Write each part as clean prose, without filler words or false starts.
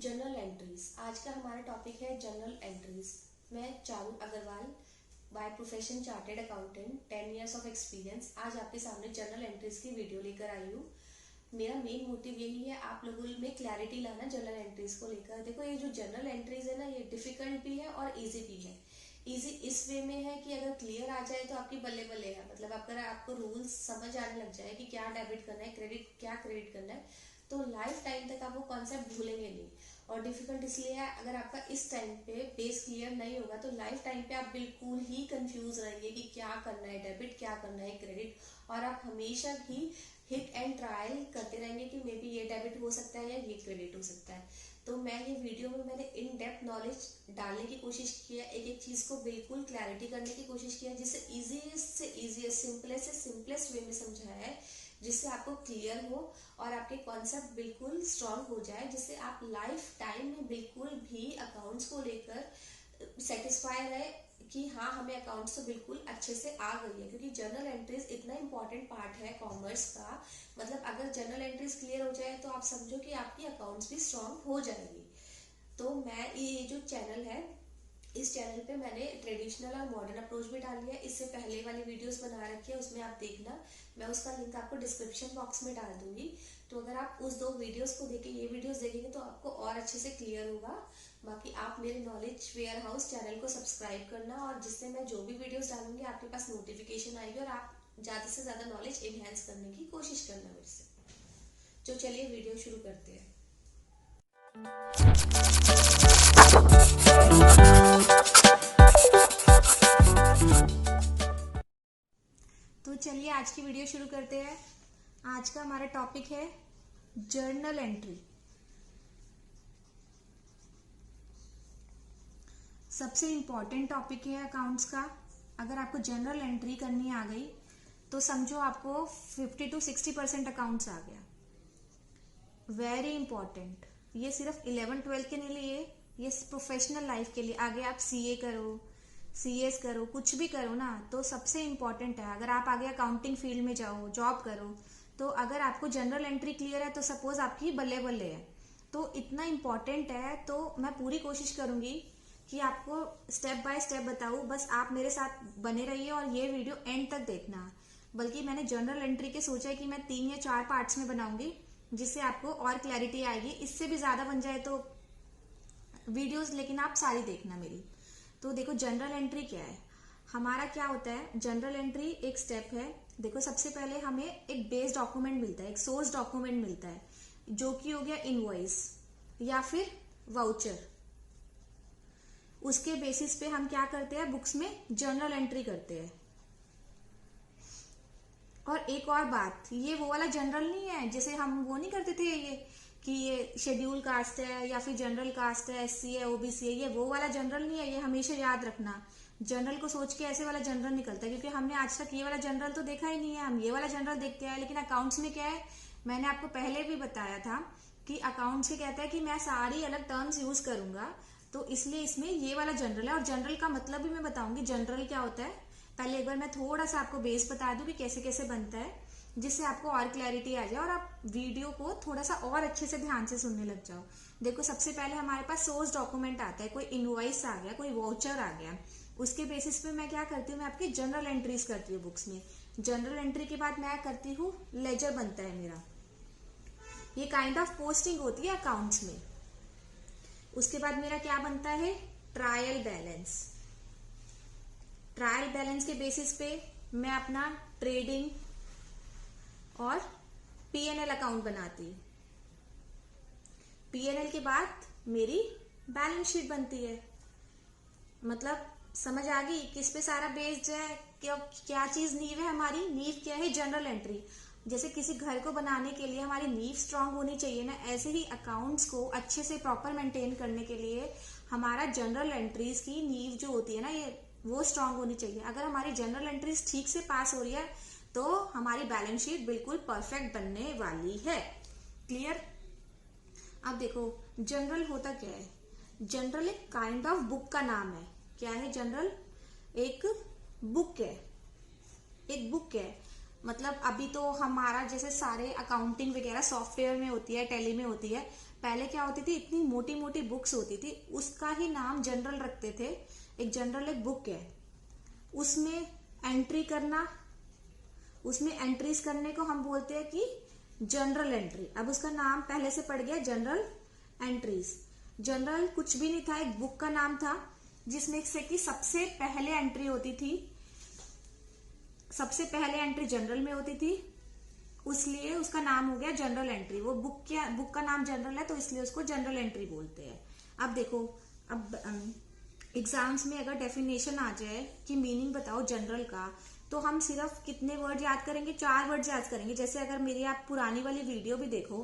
Journal entries. आज का हमारा टॉपिक है जर्नल एंट्रीज। मैं Charu Agarwal, by profession chartered accountant, 10 years of experience, आज आपके सामने जर्नल एंट्रीज की वीडियो लेकर आई हूँ। मेरा मेन मोटिव यही है आप लोगों में क्लैरिटी लाना जर्नल एंट्रीज को लेकर। देखो, ये जो जर्नल एंट्रीज है ना, ये डिफिकल्ट भी है और इजी भी है। इजी इस वे में है कि अगर क्लियर आ जाए तो आपकी बल्ले बल्ले है, मतलब अगर आपको रूल्स समझ आने लग जाए कि क्या डेबिट करना है, क्रेडिट करना है, तो लाइफ टाइम तक आप वो कॉन्सेप्ट भूलेंगे नहीं। और डिफिकल्ट इसलिए है, अगर आपका इस टाइम पे बेस क्लियर नहीं होगा तो लाइफ टाइम पे आप बिल्कुल ही कंफ्यूज रहेंगे कि क्या करना है डेबिट, क्या करना है क्रेडिट। और आप हमेशा ही हिट एंड ट्रायल करते रहेंगे कि मे बी ये डेबिट हो सकता है या ये क्रेडिट हो सकता है। तो मैं ये वीडियो में मैंने इन डेप्थ नॉलेज डालने की कोशिश की है, एक एक चीज को बिल्कुल क्लैरिटी करने की कोशिश की है, जिससे इजीएस्ट सिंपलेस्ट वे में समझाया है, जिससे आपको क्लियर हो और आपके कॉन्सेप्ट बिल्कुल स्ट्रांग हो जाए, जिससे आप लाइफ टाइम में बिल्कुल भी अकाउंट्स को लेकर सेटिस्फाई रहे कि हाँ, हमें अकाउंट्स तो बिल्कुल अच्छे से आ गई है। क्योंकि जर्नल एंट्रीज इतना इंपॉर्टेंट पार्ट है कॉमर्स का, मतलब अगर जर्नल एंट्रीज क्लियर हो जाए तो आप समझो कि आपकी अकाउंट्स भी स्ट्रांग हो जाएगी। तो मैं ये जो चैनल है, इस चैनल पे मैंने ट्रेडिशनल और मॉडर्न अप्रोच भी डाली है। इससे पहले वाली वीडियोस बना रखी है, उसमें आप देखना, मैं उसका लिंक आपको डिस्क्रिप्शन बॉक्स में डाल दूंगी। तो अगर आप उस दो वीडियोस को देखें, ये वीडियोस देखेंगे तो आपको और अच्छे से क्लियर होगा। बाकी आप मेरे नॉलेज वेयर हाउस चैनल को सब्सक्राइब करना, और जिससे मैं जो भी वीडियोस डालूंगी आपके पास नोटिफिकेशन आएगी और आप ज़्यादा से ज़्यादा नॉलेज एनहेंस करने की कोशिश करना मेरे से। तो चलिए वीडियो शुरू करते हैं। तो चलिए आज की वीडियो शुरू करते हैं। आज का हमारा टॉपिक है जर्नल एंट्री। सबसे इम्पॉर्टेंट टॉपिक है अकाउंट्स का। अगर आपको जर्नल एंट्री करनी आ गई तो समझो आपको 50 to 60% अकाउंट्स आ गया। Very important. ये सिर्फ 11-12 के लिए, ये प्रोफेशनल लाइफ के लिए। आगे आप सीए करो, सीएस करो, कुछ भी करो ना, तो सबसे इम्पॉर्टेंट है। अगर आप आगे अकाउंटिंग फील्ड में जाओ, जॉब करो, तो अगर आपको जनरल एंट्री क्लियर है तो सपोज आपकी बल्ले बल्ले है, तो इतना इम्पॉर्टेंट है। तो मैं पूरी कोशिश करूंगी कि आपको स्टेप बाय स्टेप बताऊं। बस आप मेरे साथ बने रहिए और ये वीडियो एंड तक देखना। बल्कि मैंने जनरल एंट्री के सोचा है कि मैं 3 या 4 पार्ट्स में बनाऊंगी, जिससे आपको और क्लैरिटी आएगी। इससे भी ज्यादा बन जाए तो वीडियोस, लेकिन आप सारी देखना मेरी। तो देखो, जनरल एंट्री क्या है, हमारा क्या होता है। जनरल एंट्री एक स्टेप है। देखो, सबसे पहले हमें एक बेस डॉक्यूमेंट मिलता है, एक सोर्स डॉक्यूमेंट मिलता है, जो कि हो गया इनवॉइस या फिर वाउचर। उसके बेसिस पे हम क्या करते हैं, बुक्स में जर्नल एंट्री करते हैं। और एक और बात, ये वो वाला जनरल नहीं है जैसे हम वो नहीं करते थे ये कि ये शेड्यूल कास्ट है या फिर जनरल कास्ट है, एससी है, ओबीसी है, ये वो वाला जनरल नहीं है। ये हमेशा याद रखना। जनरल को सोच के ऐसे वाला जनरल निकलता है, क्योंकि हमने आज तक ये वाला जनरल तो देखा ही नहीं है। हम ये वाला जनरल देखते हैं, लेकिन अकाउंट्स में क्या है, मैंने आपको पहले भी बताया था कि अकाउंट्स से कहता है कि मैं सारी अलग टर्म्स यूज करूंगा, तो इसलिए इसमें ये वाला जनरल है। और जनरल का मतलब भी मैं बताऊंगी जनरल क्या होता है। पहले एक बार मैं थोड़ा सा आपको बेस बता दूं कि कैसे कैसे बनता है, जिससे आपको और क्लैरिटी आ जाए और आप वीडियो को थोड़ा सा और अच्छे से ध्यान से सुनने लग जाओ। देखो, सबसे पहले हमारे पास सोर्स डॉक्यूमेंट आता है, कोई इनवॉइस आ गया, कोई वाउचर आ गया। उसके बेसिस पे मैं क्या करती हूँ, मैं आपकी जनरल एंट्रीज करती हूँ बुक्स में। जनरल एंट्री के बाद मैं करती हूँ लेजर बनता है मेरा। ये काइंड ऑफ पोस्टिंग होती है अकाउंट्स में। उसके बाद मेरा क्या बनता है, ट्रायल बैलेंस। ट्रायल बैलेंस के बेसिस पे मैं अपना ट्रेडिंग और पीएनएल अकाउंट बनाती हूँ। पीएनएल के बाद मेरी बैलेंस शीट बनती है। मतलब समझ आ गई किस पे सारा बेस्ड है, क्या चीज नींव है। हमारी नींव क्या है, जनरल एंट्री। जैसे किसी घर को बनाने के लिए हमारी नींव स्ट्रांग होनी चाहिए ना, ऐसे ही अकाउंट्स को अच्छे से प्रॉपर मेंटेन करने के लिए हमारा जनरल एंट्रीज की नींव जो होती है ना, ये वो स्ट्रांग होनी चाहिए। अगर हमारी जनरल एंट्रीज ठीक से पास हो रही है तो हमारी बैलेंस शीट बिल्कुल परफेक्ट बनने वाली है। क्लियर। अब देखो, जनरल होता क्या है। जनरल एक काइंड ऑफ बुक का नाम है। क्या है जनरल, एक बुक है। एक बुक है, मतलब अभी तो हमारा जैसे सारे अकाउंटिंग वगैरह सॉफ्टवेयर में होती है, टैली में होती है, पहले क्या होती थी, इतनी मोटी मोटी बुक्स होती थी, उसका ही नाम जनरल रखते थे। एक जनरल एक बुक है, उसमें एंट्री करना, उसमें एंट्रीज करने को हम बोलते हैं कि जनरल एंट्री। अब उसका नाम पहले से पड़ गया जनरल एंट्रीज। जनरल कुछ भी नहीं था, एक बुक का नाम था जिसमें से कि सबसे पहले एंट्री होती थी, सबसे पहले एंट्री जनरल में होती थी, इसलिए उसका नाम हो गया जनरल एंट्री। वो बुक का नाम जनरल है तो इसलिए उसको जनरल एंट्री बोलते हैं। अब देखो, अब एग्जाम्स में अगर डेफिनेशन आ जाए कि मीनिंग बताओ जनरल का, तो हम सिर्फ कितने वर्ड याद करेंगे, 4 वर्ड याद करेंगे। जैसे अगर मेरी आप पुरानी वाली वीडियो भी देखो,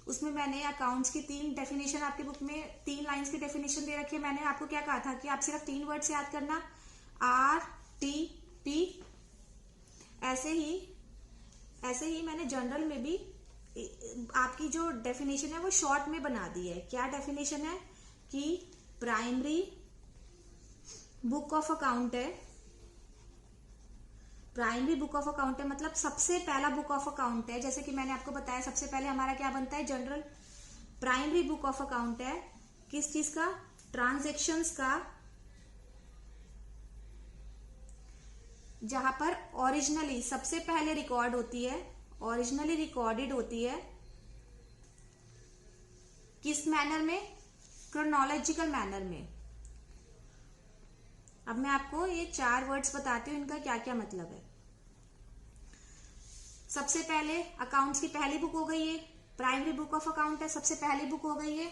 उसमें मैंने अकाउंट्स की 3 डेफिनेशन, आपकी बुक में 3 लाइंस की डेफिनेशन दे रखी है। मैंने आपको क्या कहा था कि आप सिर्फ 3 वर्ड याद करना, RTP। ऐसे ही मैंने जनरल में भी आपकी जो डेफिनेशन है वो शॉर्ट में बना दी है। क्या डेफिनेशन है कि प्राइमरी बुक ऑफ अकाउंट है, प्राइमरी बुक ऑफ अकाउंट है मतलब सबसे पहला बुक ऑफ अकाउंट है। जैसे कि मैंने आपको बताया सबसे पहले हमारा क्या बनता है, general. Primary book of account है किस चीज का, ट्रांजैक्शंस का, जहां पर ओरिजिनली सबसे पहले रिकॉर्ड होती है, ओरिजिनली रिकॉर्डेड होती है किस मैनर में, क्रोनोलॉजिकल मैनर में। अब मैं आपको ये 4 वर्ड्स बताती हूँ, इनका क्या क्या मतलब है। सबसे पहले अकाउंट्स की पहली बुक हो गई है, प्राइमरी बुक ऑफ अकाउंट है, सबसे पहली बुक हो गई है।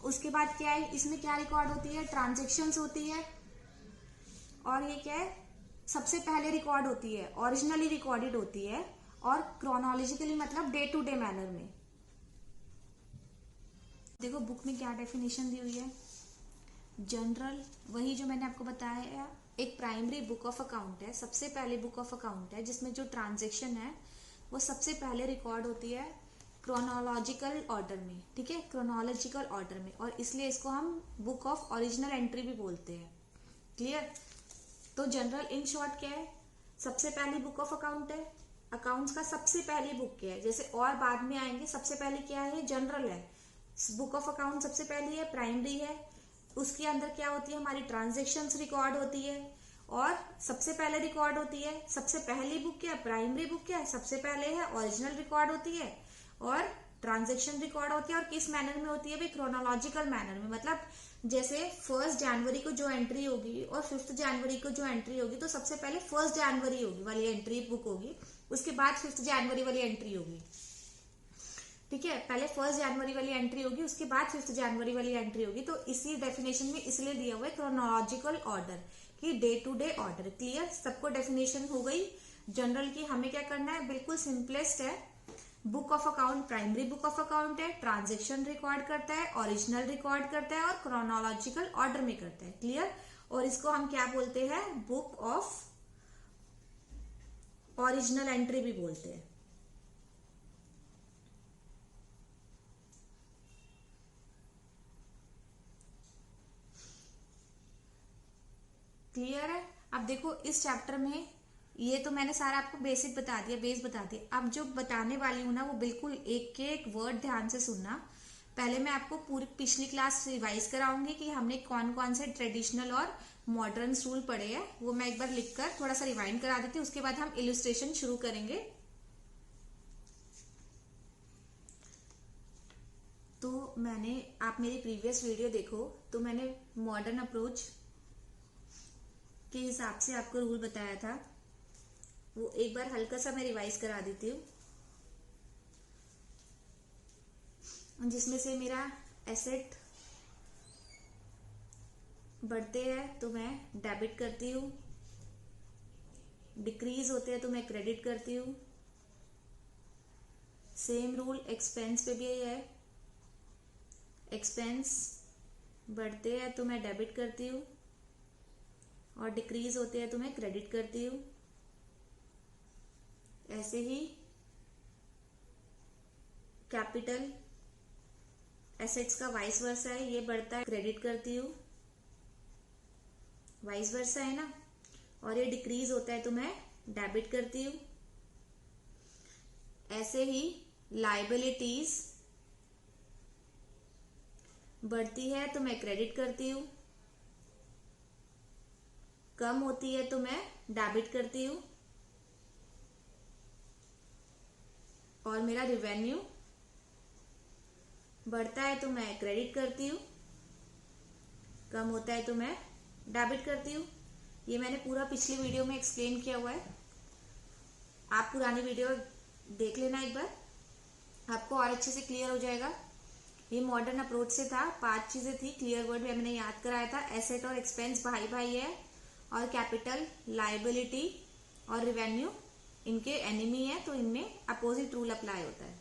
उसके बाद क्या है, इसमें क्या रिकॉर्ड होती है, ट्रांजैक्शंस होती है, और ये क्या है, सबसे पहले रिकॉर्ड होती है, ओरिजिनली रिकॉर्डेड होती है, और क्रोनोलॉजिकली मतलब डे टू डे मैनर में। देखो बुक में क्या डेफिनेशन दी हुई है, जनरल वही जो मैंने आपको बताया है, एक प्राइमरी बुक ऑफ अकाउंट है, सबसे पहले बुक ऑफ अकाउंट है जिसमें जो ट्रांजैक्शन है वो सबसे पहले रिकॉर्ड होती है क्रोनोलॉजिकल ऑर्डर में, ठीक है, क्रोनोलॉजिकल ऑर्डर में, और इसलिए इसको हम बुक ऑफ ओरिजिनल एंट्री भी बोलते हैं। क्लियर। तो जनरल इन शॉर्ट क्या है, सबसे पहली बुक ऑफ अकाउंट है, अकाउंट्स का सबसे पहली बुक क्या है, जैसे और बाद में आएंगे, सबसे पहले क्या है, जनरल है, बुक ऑफ अकाउंट सबसे पहली है, प्राइमरी है, उसके अंदर क्या होती है, हमारी ट्रांजैक्शंस रिकॉर्ड होती है, और सबसे पहले रिकॉर्ड होती है। सबसे पहली बुक क्या है, प्राइमरी बुक क्या है, सबसे पहले है, ओरिजिनल रिकॉर्ड होती है, और ट्रांजैक्शन रिकॉर्ड होती है, और किस मैनर में होती है भाई, क्रोनोलॉजिकल मैनर में। मतलब जैसे 1 जनवरी को जो एंट्री होगी और 5 जनवरी को जो एंट्री होगी, तो सबसे पहले 1 जनवरी होगी वाली एंट्री बुक होगी, उसके बाद 5 जनवरी वाली एंट्री होगी, ठीक है, पहले 1 जनवरी वाली एंट्री होगी, उसके बाद 5 जनवरी वाली एंट्री होगी। तो इसी डेफिनेशन में इसलिए दिया हुआ है क्रोनोलॉजिकल ऑर्डर कि day to day order. Clear, सबको डेफिनेशन हो गई जनरल की। हमें क्या करना है, बिल्कुल सिंपलेस्ट है, book of account primary book of account है, ट्रांजैक्शन रिकॉर्ड करता है, ओरिजिनल रिकॉर्ड करता है, और क्रोनोलॉजिकल ऑर्डर में करता है। क्लियर। और इसको हम क्या बोलते हैं, बुक ऑफ ओरिजिनल एंट्री भी बोलते हैं। क्लियर है। अब देखो इस चैप्टर में ये तो मैंने सारा आपको बेसिक बता दिया, बेस बता दिया। अब जो बताने वाली हूं ना वो बिल्कुल एक एक वर्ड ध्यान से सुनना। पहले मैं आपको पूरी पिछली क्लास रिवाइज कराऊंगी कि हमने कौन कौन से ट्रेडिशनल और मॉडर्न रूल पढ़े हैं, वो मैं एक बार लिखकर थोड़ा सा रिवाइंड करा देती हूँ। उसके बाद हम इलस्ट्रेशन शुरू करेंगे। तो मैंने, आप मेरी प्रीवियस वीडियो देखो, तो मैंने मॉडर्न अप्रोच के हिसाब से आपको रूल बताया था, वो एक बार हल्का सा मैं रिवाइज करा देती हूँ। जिसमें से मेरा एसेट बढ़ते हैं तो मैं डेबिट करती हूँ, डिक्रीज होते हैं तो मैं क्रेडिट करती हूँ। सेम रूल एक्सपेंस पे भी यही है, एक्सपेंस बढ़ते हैं तो मैं डेबिट करती हूँ, और डिक्रीज होते हैं तो मैं क्रेडिट करती हूँ। ऐसे ही कैपिटल एसेट्स का वाइस वर्सा है, ये बढ़ता है क्रेडिट करती हूँ, वाइस वर्सा है ना, और ये डिक्रीज होता है तो मैं डेबिट करती हूँ। ऐसे ही लाइबिलिटीज बढ़ती है तो मैं क्रेडिट करती हूँ, कम होती है तो मैं डेबिट करती हूँ, और मेरा रिवेन्यू बढ़ता है तो मैं क्रेडिट करती हूँ, कम होता है तो मैं डेबिट करती हूँ। ये मैंने पूरा पिछली वीडियो में एक्सप्लेन किया हुआ है, आप पुरानी वीडियो देख लेना एक बार, आपको और अच्छे से क्लियर हो जाएगा। ये मॉडर्न अप्रोच से था, 5 चीजें थी, क्लियर वर्ड भी मैंने याद कराया था। एसेट और एक्सपेंस भाई भाई है, और कैपिटल, लायबिलिटी और रिवेन्यू इनके एनिमी है, तो इनमें अपोजिट रूल अप्लाई होता है।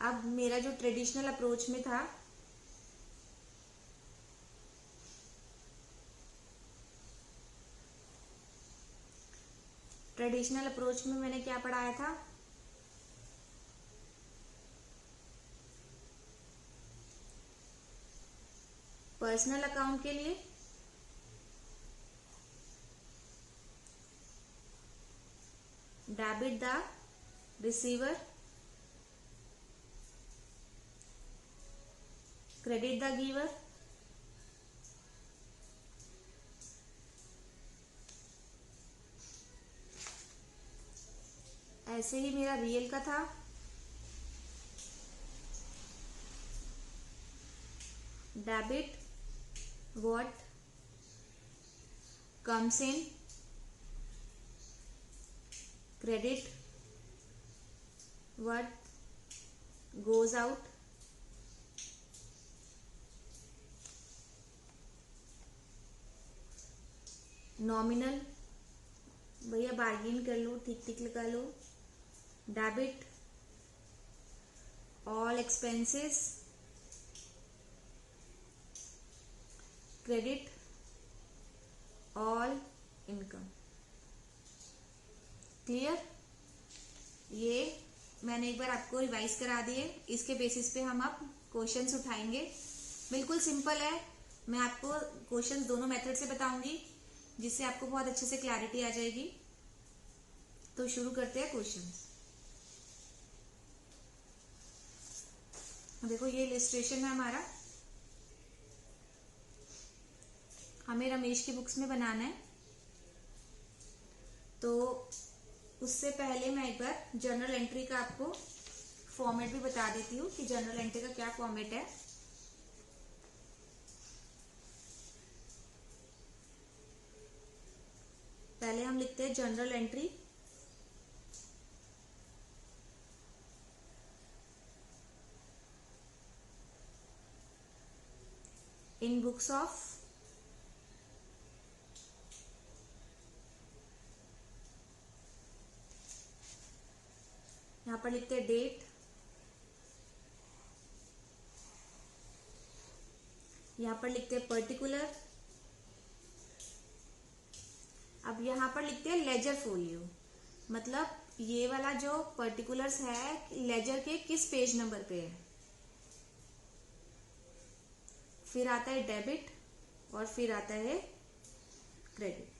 अब मेरा जो ट्रेडिशनल अप्रोच में था, ट्रेडिशनल अप्रोच में मैंने क्या पढ़ाया था, पर्सनल अकाउंट के लिए debit the receiver, credit the giver, ऐसे ही मेरा रियल का था, debit what comes in, credit what goes out, nominal भैया बार्गेन कर लो, ठीक ठीक लगा लो, debit all expenses, credit all income. Clear? ये मैंने एक बार आपको रिवाइज करा दिए, इसके बेसिस पे हम अब क्वेश्चंस उठाएंगे। बिल्कुल सिंपल है, मैं आपको क्वेश्चंस दोनों मेथड से बताऊंगी, जिससे आपको बहुत अच्छे से क्लैरिटी आ जाएगी। तो शुरू करते हैं क्वेश्चंस। देखो ये इलस्ट्रेशन है हमारा, हमें रमेश की बुक्स में बनाना है, तो उससे पहले मैं एक बार जर्नल एंट्री का आपको फॉर्मेट भी बता देती हूँ कि जर्नल एंट्री का क्या फॉर्मेट है। पहले हम लिखते हैं journal entry, in books of यहां पर लिखते हैं डेट, यहां पर लिखते हैं पर्टिकुलर, अब यहां पर लिखते हैं लेजर फोलियो, मतलब ये वाला जो पर्टिकुलर्स है लेजर के किस पेज नंबर पे है। फिर आता है डेबिट और फिर आता है क्रेडिट।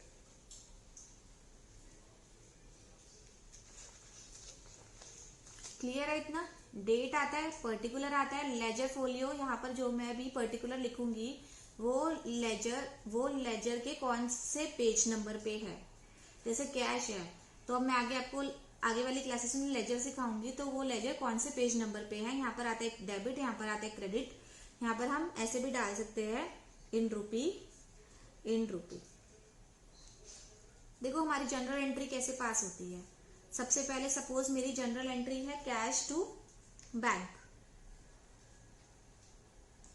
क्लियर है इतना? डेट आता है, पर्टिकुलर आता है, लेजर फोलियो, यहाँ पर जो मैं भी पर्टिकुलर लिखूंगी वो लेजर के कौन से पेज नंबर पे है। जैसे कैश है तो अब मैं आपको आगे वाली क्लासेस में लेजर सिखाऊंगी, तो वो लेजर कौन से पेज नंबर पे है। यहाँ पर आता है डेबिट, यहाँ पर आता है क्रेडिट, यहाँ पर हम ऐसे भी डाल सकते हैं इन रूपी। देखो हमारी जनरल एंट्री कैसे पास होती है। सबसे पहले सपोज मेरी जनरल एंट्री है cash to bank,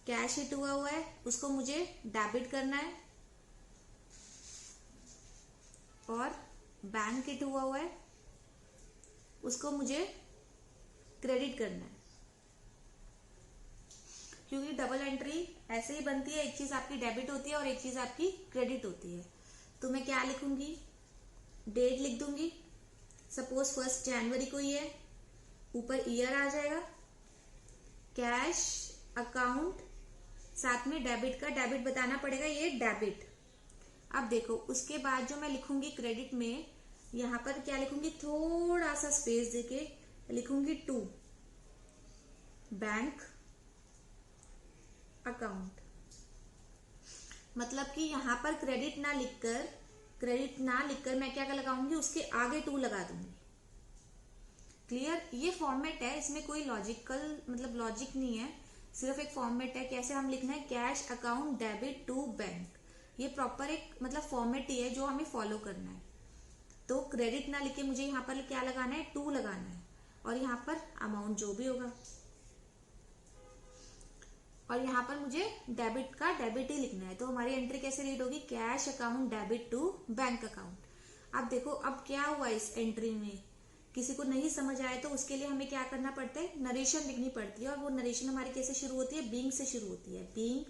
cash hit हुआ है, उसको मुझे डेबिट करना है, और बैंक हिट हुआ है, उसको मुझे क्रेडिट करना है। क्योंकि डबल एंट्री ऐसे ही बनती है, एक चीज आपकी डेबिट होती है और एक चीज आपकी क्रेडिट होती है। तो मैं क्या लिखूंगी, डेट लिख दूंगी, सपोज 1 जनवरी को ही है, ऊपर ईयर आ जाएगा, कैश अकाउंट, साथ में डेबिट का डेबिट बताना पड़ेगा, ये डेबिट। अब देखो उसके बाद जो मैं लिखूंगी क्रेडिट में, यहां पर क्या लिखूंगी, थोड़ा सा स्पेस देके लिखूंगी 2, बैंक अकाउंट। मतलब कि यहां पर क्रेडिट ना लिखकर मैं क्या लगाऊंगी, उसके आगे टू लगा दूंगी। क्लियर? ये फॉर्मेट है, इसमें कोई लॉजिकल मतलब लॉजिक नहीं है, सिर्फ एक फॉर्मेट है। कैसे हम लिखना है, cash account debit to bank. ये प्रॉपर एक मतलब फॉर्मेट ही है जो हमें फॉलो करना है। तो क्रेडिट ना लिखे मुझे यहाँ पर क्या लगाना है, टू लगाना है, और यहाँ पर अमाउंट जो भी होगा, और यहाँ पर मुझे डेबिट का डेबिट ही लिखना है। तो हमारी एंट्री कैसे रीड होगी, cash account debit to bank account. अब देखो अब क्या हुआ इस एंट्री में, किसी को नहीं समझ आए तो उसके लिए हमें क्या करना पड़ता है, नरेशन लिखनी पड़ती है। और वो नरेशन हमारी कैसे शुरू होती है, बीइंग से शुरू होती है। बीइंग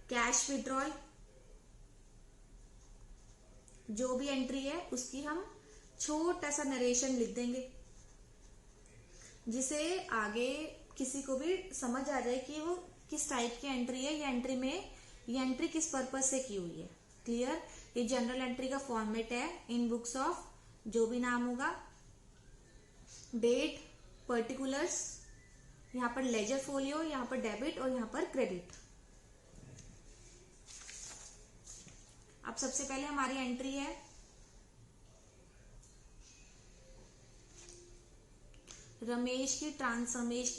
कैश विड्रॉल, जो भी एंट्री है उसकी हम छोटा सा नरेशन लिख देंगे, जिसे आगे किसी को भी समझ आ जाए कि वो किस टाइप की एंट्री है, ये एंट्री किस पर्पज से की हुई है। क्लियर? ये जनरल एंट्री का फॉर्मेट है इन बुक्स ऑफ, जो भी नाम होगा, डेट, पर्टिकुलर्स, यहाँ पर लेजर फोलियो, यहाँ पर डेबिट और यहाँ पर क्रेडिट। अब सबसे पहले हमारी एंट्री है रमेश की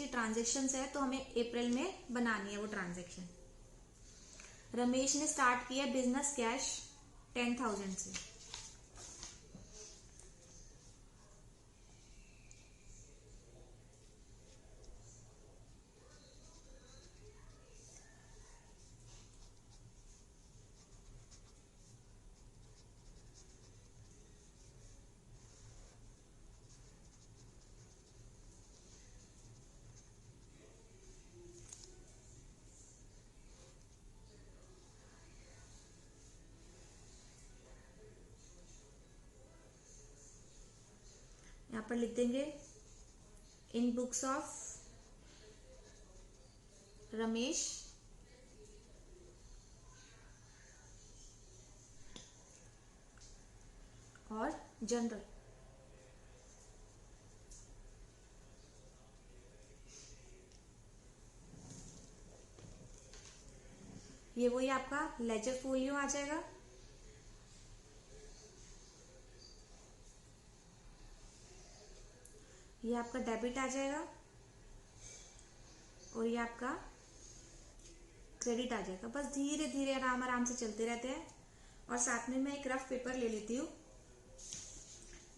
ट्रांजेक्शन है, तो हमें अप्रैल में बनानी है वो ट्रांजेक्शन। रमेश ने स्टार्ट किया बिजनेस कैश 10,000 से। यहाँ पर लिख देंगे इन बुक्स ऑफ रमेश और जनरल। ये वही आपका लेजर फोलियो आ जाएगा। ये आपका डेबिट आ जाएगा और ये आपका क्रेडिट आ जाएगा। बस धीरे धीरे आराम आराम से चलते रहते हैं। और साथ में मैं एक रफ पेपर ले लेती हूँ,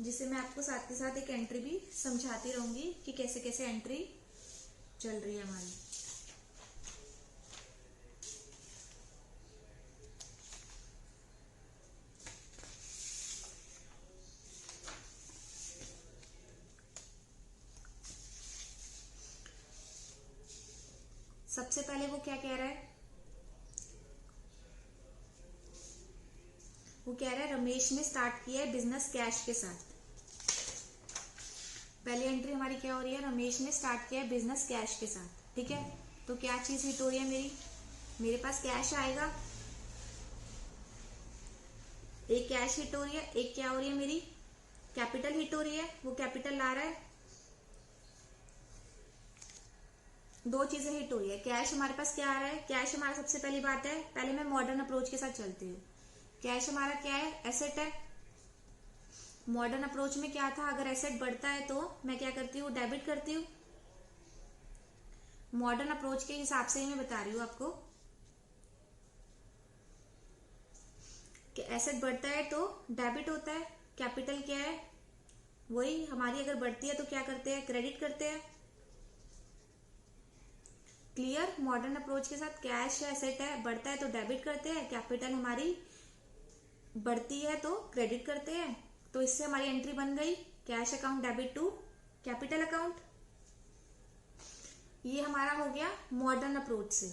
जिससे मैं आपको साथ के साथ एक एंट्री भी समझाती रहूंगी कि कैसे कैसे एंट्री चल रही है हमारी। सबसे पहले वो क्या कह रहा है, वो कह रहा है रमेश ने स्टार्ट किया है बिजनेस कैश के साथ। पहली एंट्री हमारी क्या हो रही है, रमेश ने स्टार्ट किया है बिजनेस कैश के साथ। ठीक है, तो क्या चीज हिट हो रही है मेरे पास कैश आएगा, एक कैश हिट हो रही है, एक क्या हो रही है मेरी कैपिटल हिट हो रही है। वो कैपिटल ला रहा है, दो चीजें हिट हो रही है। कैश हमारे पास क्या आ रहा है, कैश हमारा सबसे पहली बात है, पहले मैं मॉडर्न अप्रोच के साथ चलती हूँ। कैश हमारा क्या है, एसेट है। मॉडर्न अप्रोच में क्या था, अगर एसेट बढ़ता है तो मैं क्या करती हूँ, डेबिट करती हूँ। मॉडर्न अप्रोच के हिसाब से ही मैं बता रही हूँ आपको कि एसेट बढ़ता है तो डेबिट होता है। कैपिटल क्या है, वही हमारी अगर बढ़ती है तो क्या करते हैं, क्रेडिट करते हैं। क्लियर? मॉडर्न अप्रोच के साथ कैश है, एसेट है, बढ़ता है तो डेबिट करते हैं, कैपिटल हमारी बढ़ती है तो क्रेडिट करते हैं। तो इससे हमारी एंट्री बन गई cash account debit to capital account. ये हमारा हो गया मॉडर्न अप्रोच से।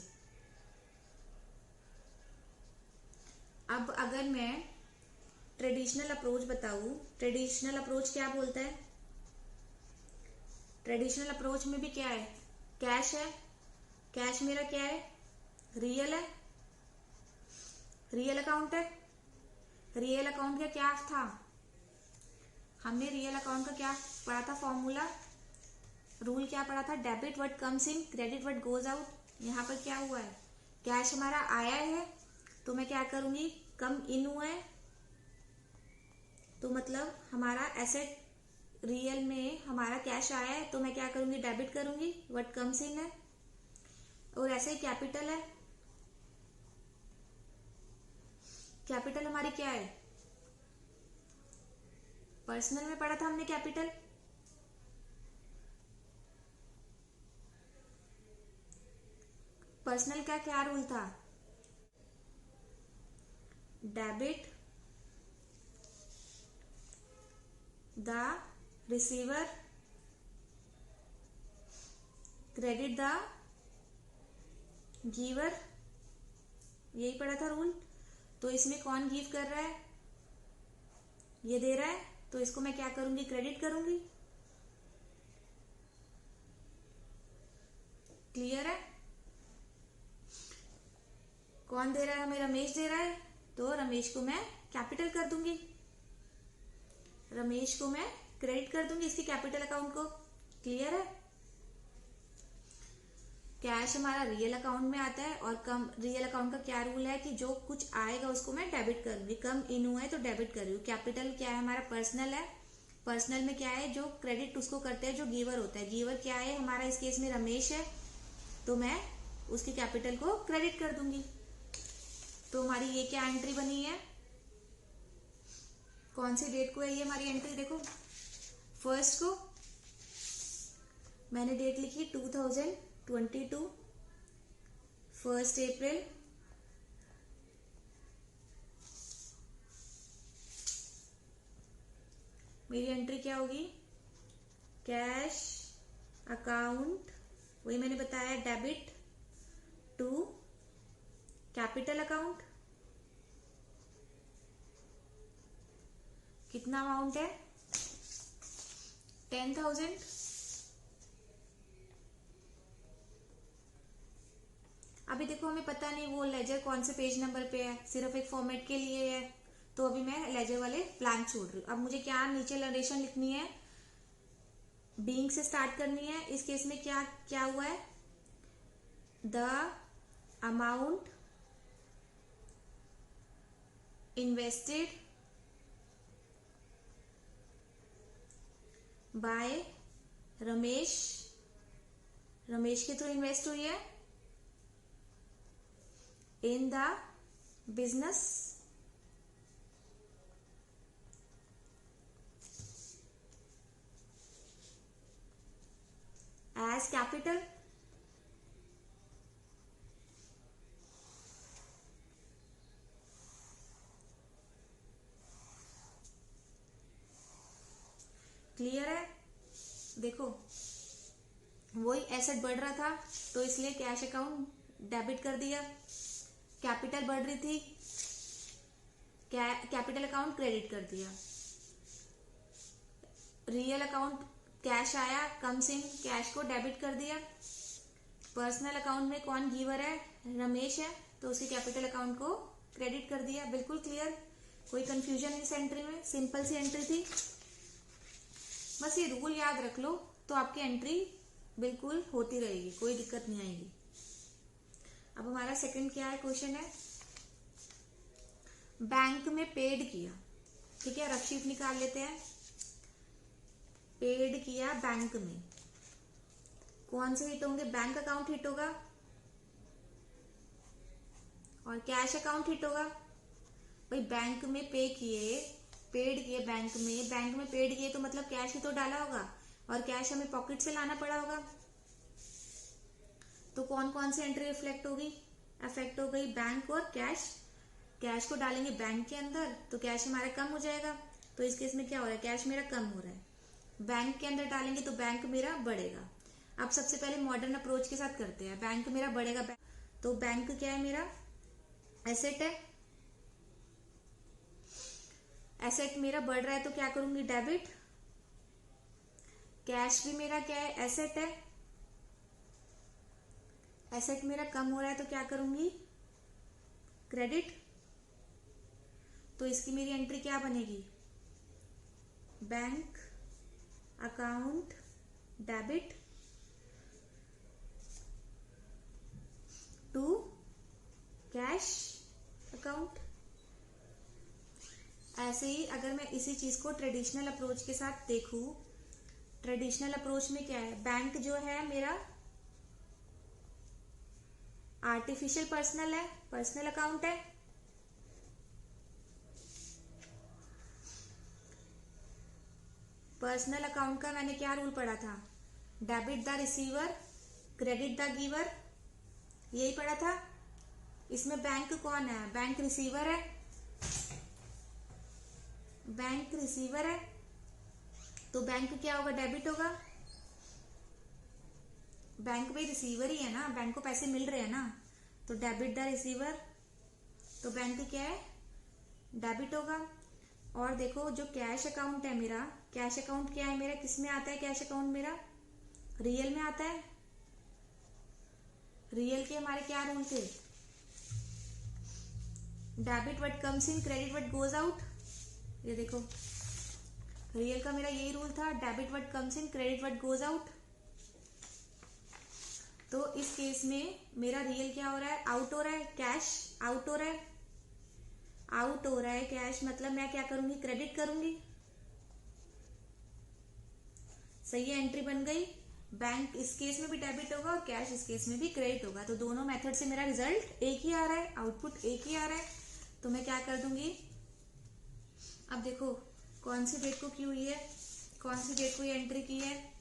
अब अगर मैं ट्रेडिशनल अप्रोच बताऊं, ट्रेडिशनल अप्रोच क्या बोलता है, ट्रेडिशनल अप्रोच में भी क्या है, कैश है। कैश मेरा क्या है, रियल है, रियल अकाउंट है। रियल अकाउंट का क्या था, हमने रियल अकाउंट का क्या पढ़ा था फॉर्मूला, रूल क्या पढ़ा था, debit what comes in, credit what goes out. यहाँ पर क्या हुआ है, कैश हमारा आया है तो मैं क्या करूंगी, कम इन हुआ है तो मतलब हमारा एसेट, रियल में हमारा कैश आया है तो मैं क्या करूंगी, डेबिट करूंगी, व्हाट कम्स इन है। और ऐसे ही कैपिटल है, कैपिटल हमारी क्या है, पर्सनल में पढ़ा था हमने कैपिटल। पर्सनल का क्या रूल था, debit the receiver, credit the giver, यही पढ़ा था रूल। तो इसमें कौन गिव कर रहा है, ये दे रहा है, तो इसको मैं क्या करूंगी, क्रेडिट करूंगी। क्लियर है, कौन दे रहा है, हमें रमेश दे रहा है, तो रमेश को मैं कैपिटल कर दूंगी, रमेश को मैं क्रेडिट कर दूंगी इसकी कैपिटल अकाउंट को। क्लियर है, कैश हमारा रियल अकाउंट में आता है और कम, रियल अकाउंट का क्या रूल है कि जो कुछ आएगा उसको मैं डेबिट करूंगी, कम इन हुआ है तो डेबिट कर रही हूँ। कैपिटल क्या है, हमारा पर्सनल है, पर्सनल में क्या है, जो क्रेडिट उसको करते हैं जो गिवर होता है, गिवर क्या है हमारा इस केस में रमेश है, तो मैं उसकी कैपिटल को क्रेडिट कर दूंगी। तो हमारी ये क्या एंट्री बनी है, कौन सी डेट को है ये हमारी एंट्री, देखो फर्स्ट को मैंने डेट लिखी 2022, 1 अप्रैल, मेरी एंट्री क्या होगी, कैश अकाउंट, वही मैंने बताया, डेबिट टू कैपिटल अकाउंट। कितना अमाउंट है, 10,000। अभी देखो हमें पता नहीं वो लेजर कौन से पेज नंबर पे है, सिर्फ एक फॉर्मेट के लिए है, तो अभी मैं लेजर वाले ब्लैंक छोड़ रही हूँ। अब मुझे क्या नीचे नरेशन लिखनी है, बीइंग से स्टार्ट करनी है। इस केस में क्या क्या हुआ है, the amount invested by Ramesh, Ramesh के थ्रू इन्वेस्ट हुई है in the business as capital. Clear है, देखो वही एसेट बढ़ रहा था तो इसलिए कैश अकाउंट डेबिट कर दिया, कैपिटल बढ़ रही थी, कैपिटल अकाउंट क्रेडिट कर दिया, रियल अकाउंट कैश आया कम्स इन, कैश को डेबिट कर दिया, पर्सनल अकाउंट में कौन गिवर है, रमेश है, तो उसी कैपिटल अकाउंट को क्रेडिट कर दिया। बिल्कुल क्लियर, कोई कंफ्यूजन इस एंट्री में, सिंपल सी एंट्री थी, बस ये रूल याद रख लो तो आपकी एंट्री बिल्कुल होती रहेगी, कोई दिक्कत नहीं आएगी। अब हमारा सेकंड क्या है, क्वेश्चन है बैंक में पेड किया, ठीक है, रफ शीट निकाल लेते हैं। पेड किया बैंक में, कौन से हिट होंगे, बैंक अकाउंट हिट होगा और कैश अकाउंट हिट होगा। भाई बैंक में पे किए, पेड किए बैंक में पेड किए तो मतलब कैश ही तो डाला होगा और कैश हमें पॉकेट से लाना पड़ा होगा, तो कौन कौन सी एंट्री रिफ्लेक्ट होगी, अफेक्ट हो गई बैंक और कैश। कैश को डालेंगे बैंक के अंदर तो कैश हमारा कम हो जाएगा, तो इस केस में क्या हो रहा है, कैश मेरा कम हो रहा है, बैंक के अंदर डालेंगे तो बैंक मेरा बढ़ेगा। अब सबसे पहले मॉडर्न अप्रोच के साथ करते हैं, बैंक मेरा बढ़ेगा, तो बैंक क्या है मेरा, एसेट है, एसेट मेरा बढ़ रहा है तो क्या करूंगी, डेबिट, कैश भी मेरा क्या है, एसेट है, एसेट मेरा कम हो रहा है तो क्या करूंगी, क्रेडिट। तो इसकी मेरी एंट्री क्या बनेगी, bank account debit cash account. ऐसे ही अगर मैं इसी चीज को ट्रेडिशनल अप्रोच के साथ देखूं, ट्रेडिशनल अप्रोच में क्या है, बैंक जो है मेरा आर्टिफिशियल पर्सनल है, पर्सनल अकाउंट है। पर्सनल अकाउंट का मैंने क्या रूल पढ़ा था, debit the receiver credit the giver, यही पढ़ा था। इसमें बैंक कौन है, बैंक रिसीवर है, बैंक रिसीवर है, तो बैंक क्या होगा, डेबिट होगा। बैंक भाई रिसीवर ही है ना, बैंक को पैसे मिल रहे हैं ना, तो डेबिट द रिसीवर, तो बैंक क्या है, डेबिट होगा। और देखो जो कैश अकाउंट है मेरा, कैश अकाउंट क्या है मेरा, किस में आता है कैश अकाउंट मेरा, रियल में आता है। रियल के हमारे क्या रूल थे, debit what comes in credit what goes out. ये देखो रियल का मेरा यही रूल था, debit what comes in credit what goes out. तो इस केस में मेरा रियल क्या हो रहा है, आउट हो रहा है, कैश आउट हो रहा है, आउट हो रहा है कैश, मतलब मैं क्या करूंगी, क्रेडिट करूंगी। सही है, एंट्री बन गई। बैंक इस केस में भी डेबिट होगा और कैश इस केस में भी क्रेडिट होगा, तो दोनों मेथड से मेरा रिजल्ट एक ही आ रहा है, आउटपुट एक ही आ रहा है। तो मैं क्या कर दूंगी, अब देखो कौन सी डेट को की हुई है, कौन सी डेट को ये एंट्री की है,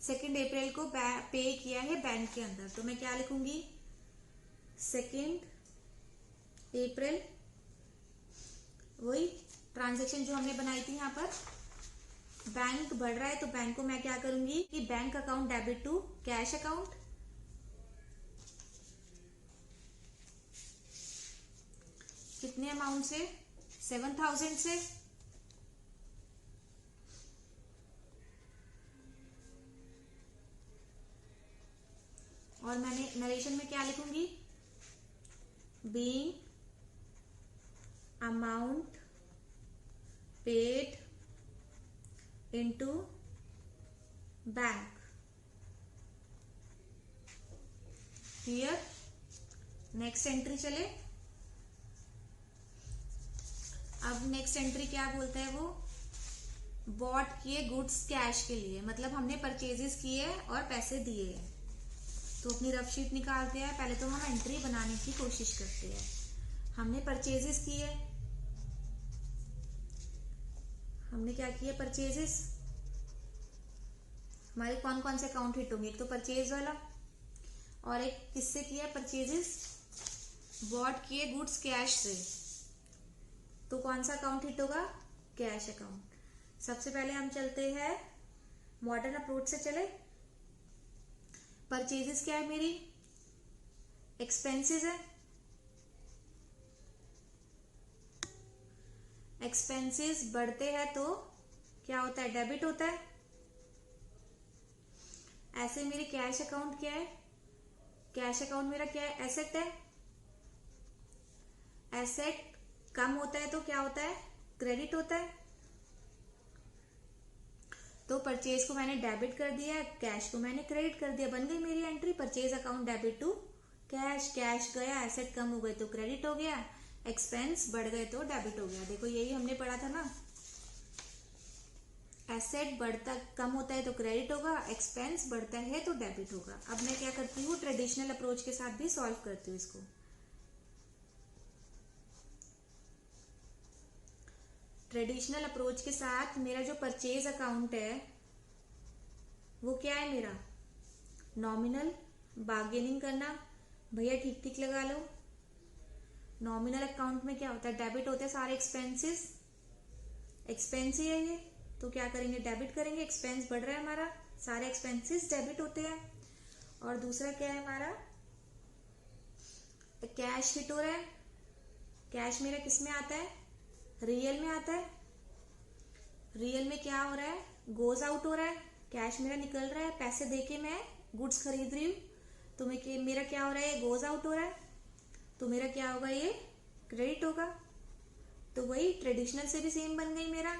2 अप्रैल को पे किया है बैंक के अंदर, तो मैं क्या लिखूंगी, 2 अप्रैल, वही ट्रांजेक्शन जो हमने बनाई थी यहाँ पर, बैंक बढ़ रहा है तो बैंक को मैं क्या करूंगी कि bank account debit to cash account. कितने अमाउंट से, 7,000 से। और मैंने नरेशन में क्या लिखूंगी, being amount paid into bank. Clear, next entry चले। अब नेक्स्ट एंट्री क्या बोलता है वो, बॉट किए गुड्स कैश के लिए, मतलब हमने परचेजेस किए और पैसे दिए हैं। तो अपनी रफ शीट निकालते हैं, पहले तो हम एंट्री बनाने की कोशिश करते हैं। हमने परचेजेस किए, हमने क्या किया, परचेजेस। हमारे कौन कौन से अकाउंट हिट होंगे, एक तो परचेज वाला, और एक किससे किया परचेजेस, बॉट किए गुड्स कैश से, तो कौन सा अकाउंट हिट होगा, कैश अकाउंट। सबसे पहले हम चलते हैं मॉडर्न अप्रोच से चले। परचेजेस क्या है मेरी, एक्सपेंसेस है, एक्सपेंसेस बढ़ते हैं तो क्या होता है, डेबिट होता है। ऐसे मेरी कैश अकाउंट क्या है, कैश अकाउंट मेरा क्या है, एसेट है। एसेट कम होता है तो क्या होता है, क्रेडिट होता है। तो परचेज को मैंने डेबिट कर दिया, कैश को मैंने क्रेडिट कर दिया, बन गई मेरी entry, purchase account debit to cash. Cash गया, एसेट कम हो गए तो क्रेडिट हो गया, एक्सपेंस बढ़ गए तो डेबिट हो गया। देखो यही हमने पढ़ा था ना, एसेट बढ़ता कम होता है तो क्रेडिट होगा, एक्सपेंस बढ़ता है तो डेबिट होगा। अब मैं क्या करती हूँ, ट्रेडिशनल अप्रोच के साथ भी सॉल्व करती हूँ इसको। ट्रेडिशनल अप्रोच के साथ मेरा जो परचेज अकाउंट है वो क्या है मेरा, नॉमिनल, बार्गेनिंग करना, भैया ठीक ठीक लगा लो। नॉमिनल अकाउंट में क्या होता है, डेबिट होते हैं सारे एक्सपेंसेस, एक्सपेंस ही है ये, तो क्या करेंगे, डेबिट करेंगे। एक्सपेंस बढ़ रहा है हमारा, सारे एक्सपेंसेस डेबिट होते हैं। और दूसरा क्या है हमारा, कैश हिट हो रहा है। कैश मेरा किस में आता है, रियल में आता है। रियल में क्या हो रहा है, गोज आउट हो रहा है, कैश मेरा निकल रहा है, पैसे देके मैं गुड्स खरीद रही हूँ, तो मेरा क्या हो रहा है, गोज आउट हो रहा है, तो मेरा क्या होगा, ये क्रेडिट होगा। तो वही ट्रेडिशनल से भी सेम बन गई मेरा,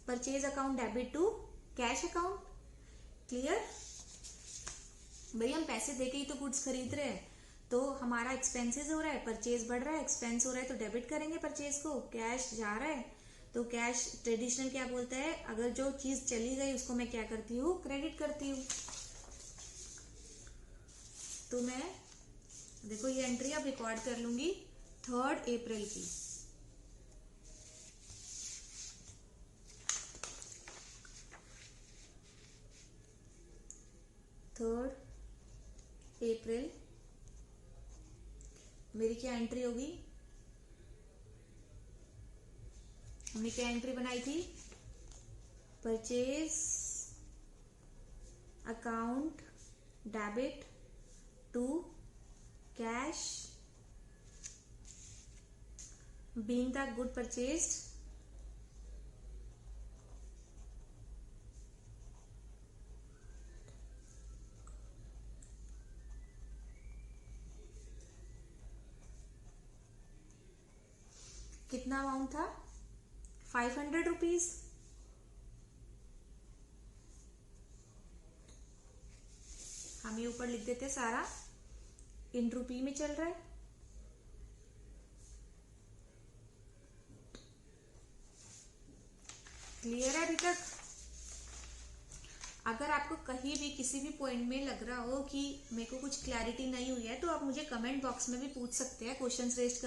purchase account debit to cash account. Clear, भाई हम पैसे देके ही तो गुड्स खरीद रहे हैं, तो हमारा एक्सपेंसेस हो रहा है, परचेज बढ़ रहा है, एक्सपेंस हो रहा है तो डेबिट करेंगे परचेज को, कैश जा रहा है तो कैश ट्रेडिशनल क्या बोलता है, अगर जो चीज चली गई उसको मैं क्या करती हूँ, क्रेडिट करती हूँ। तो मैं देखो ये एंट्री अब रिकॉर्ड कर लूंगी 3 अप्रैल की। थर्ड अप्रैल मेरी क्या एंट्री होगी, हमने क्या एंट्री बनाई थी, purchase account debit to cash being the good purchased कितना अमाउंट था, 500 रुपीज। हम ये ऊपर लिख देते सारा इन रुपी में चल रहा है। क्लियर है अभी तक? अगर आपको कहीं भी किसी भी पॉइंट में लग रहा हो कि मेरे को कुछ क्लैरिटी नहीं हुई है तो आप मुझे कमेंट बॉक्स में भी पूछ सकते हैं, क्वेश्चंस रेज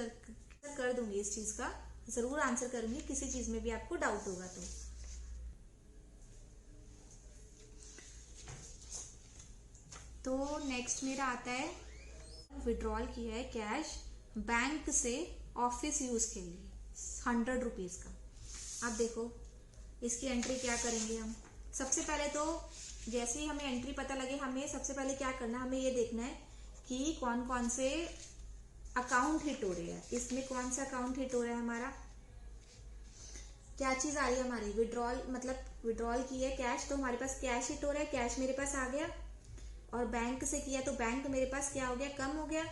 कर दूंगी, इस चीज का जरूर आंसर करूंगी किसी चीज में भी आपको डाउट होगा तो नेक्स्ट मेरा आता है विड्रॉल किया है कैश बैंक से ऑफिस यूज के लिए 100 रुपीज का। अब देखो इसकी एंट्री क्या करेंगे हम, सबसे पहले तो जैसे ही हमें एंट्री पता लगे हमें सबसे पहले क्या करना है, हमें ये देखना है कि कौन कौन से अकाउंट हिट हो रहे हैं, इसमें कौन सा अकाउंट हिट हो रहा है हमारा, क्या चीज आ रही है हमारी, विड्रॉल, मतलब विड्रॉल की है कैश तो हमारे पास कैश हिट हो रहा है, कैश मेरे पास आ गया, और बैंक से किया तो बैंक मेरे पास क्या हो गया, कम हो गया।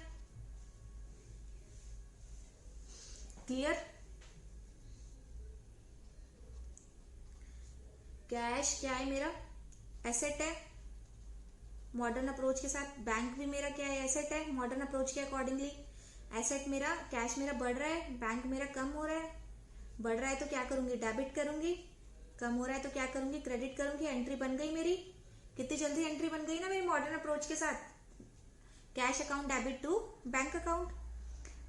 क्लियर? कैश क्या है मेरा, एसेट है मॉडर्न अप्रोच के साथ, बैंक भी मेरा क्या है, एसेट है मॉडर्न अप्रोच के अकॉर्डिंगली। एसेट मेरा, कैश मेरा बढ़ रहा है, बैंक मेरा कम हो रहा है, बढ़ रहा है तो क्या करूंगी, डेबिट करूंगी, कम हो रहा है तो क्या करूंगी, क्रेडिट करूंगी। एंट्री बन गई मेरी, कितनी जल्दी एंट्री बन गई ना मेरी मॉडर्न अप्रोच के साथ, cash account debit to bank account.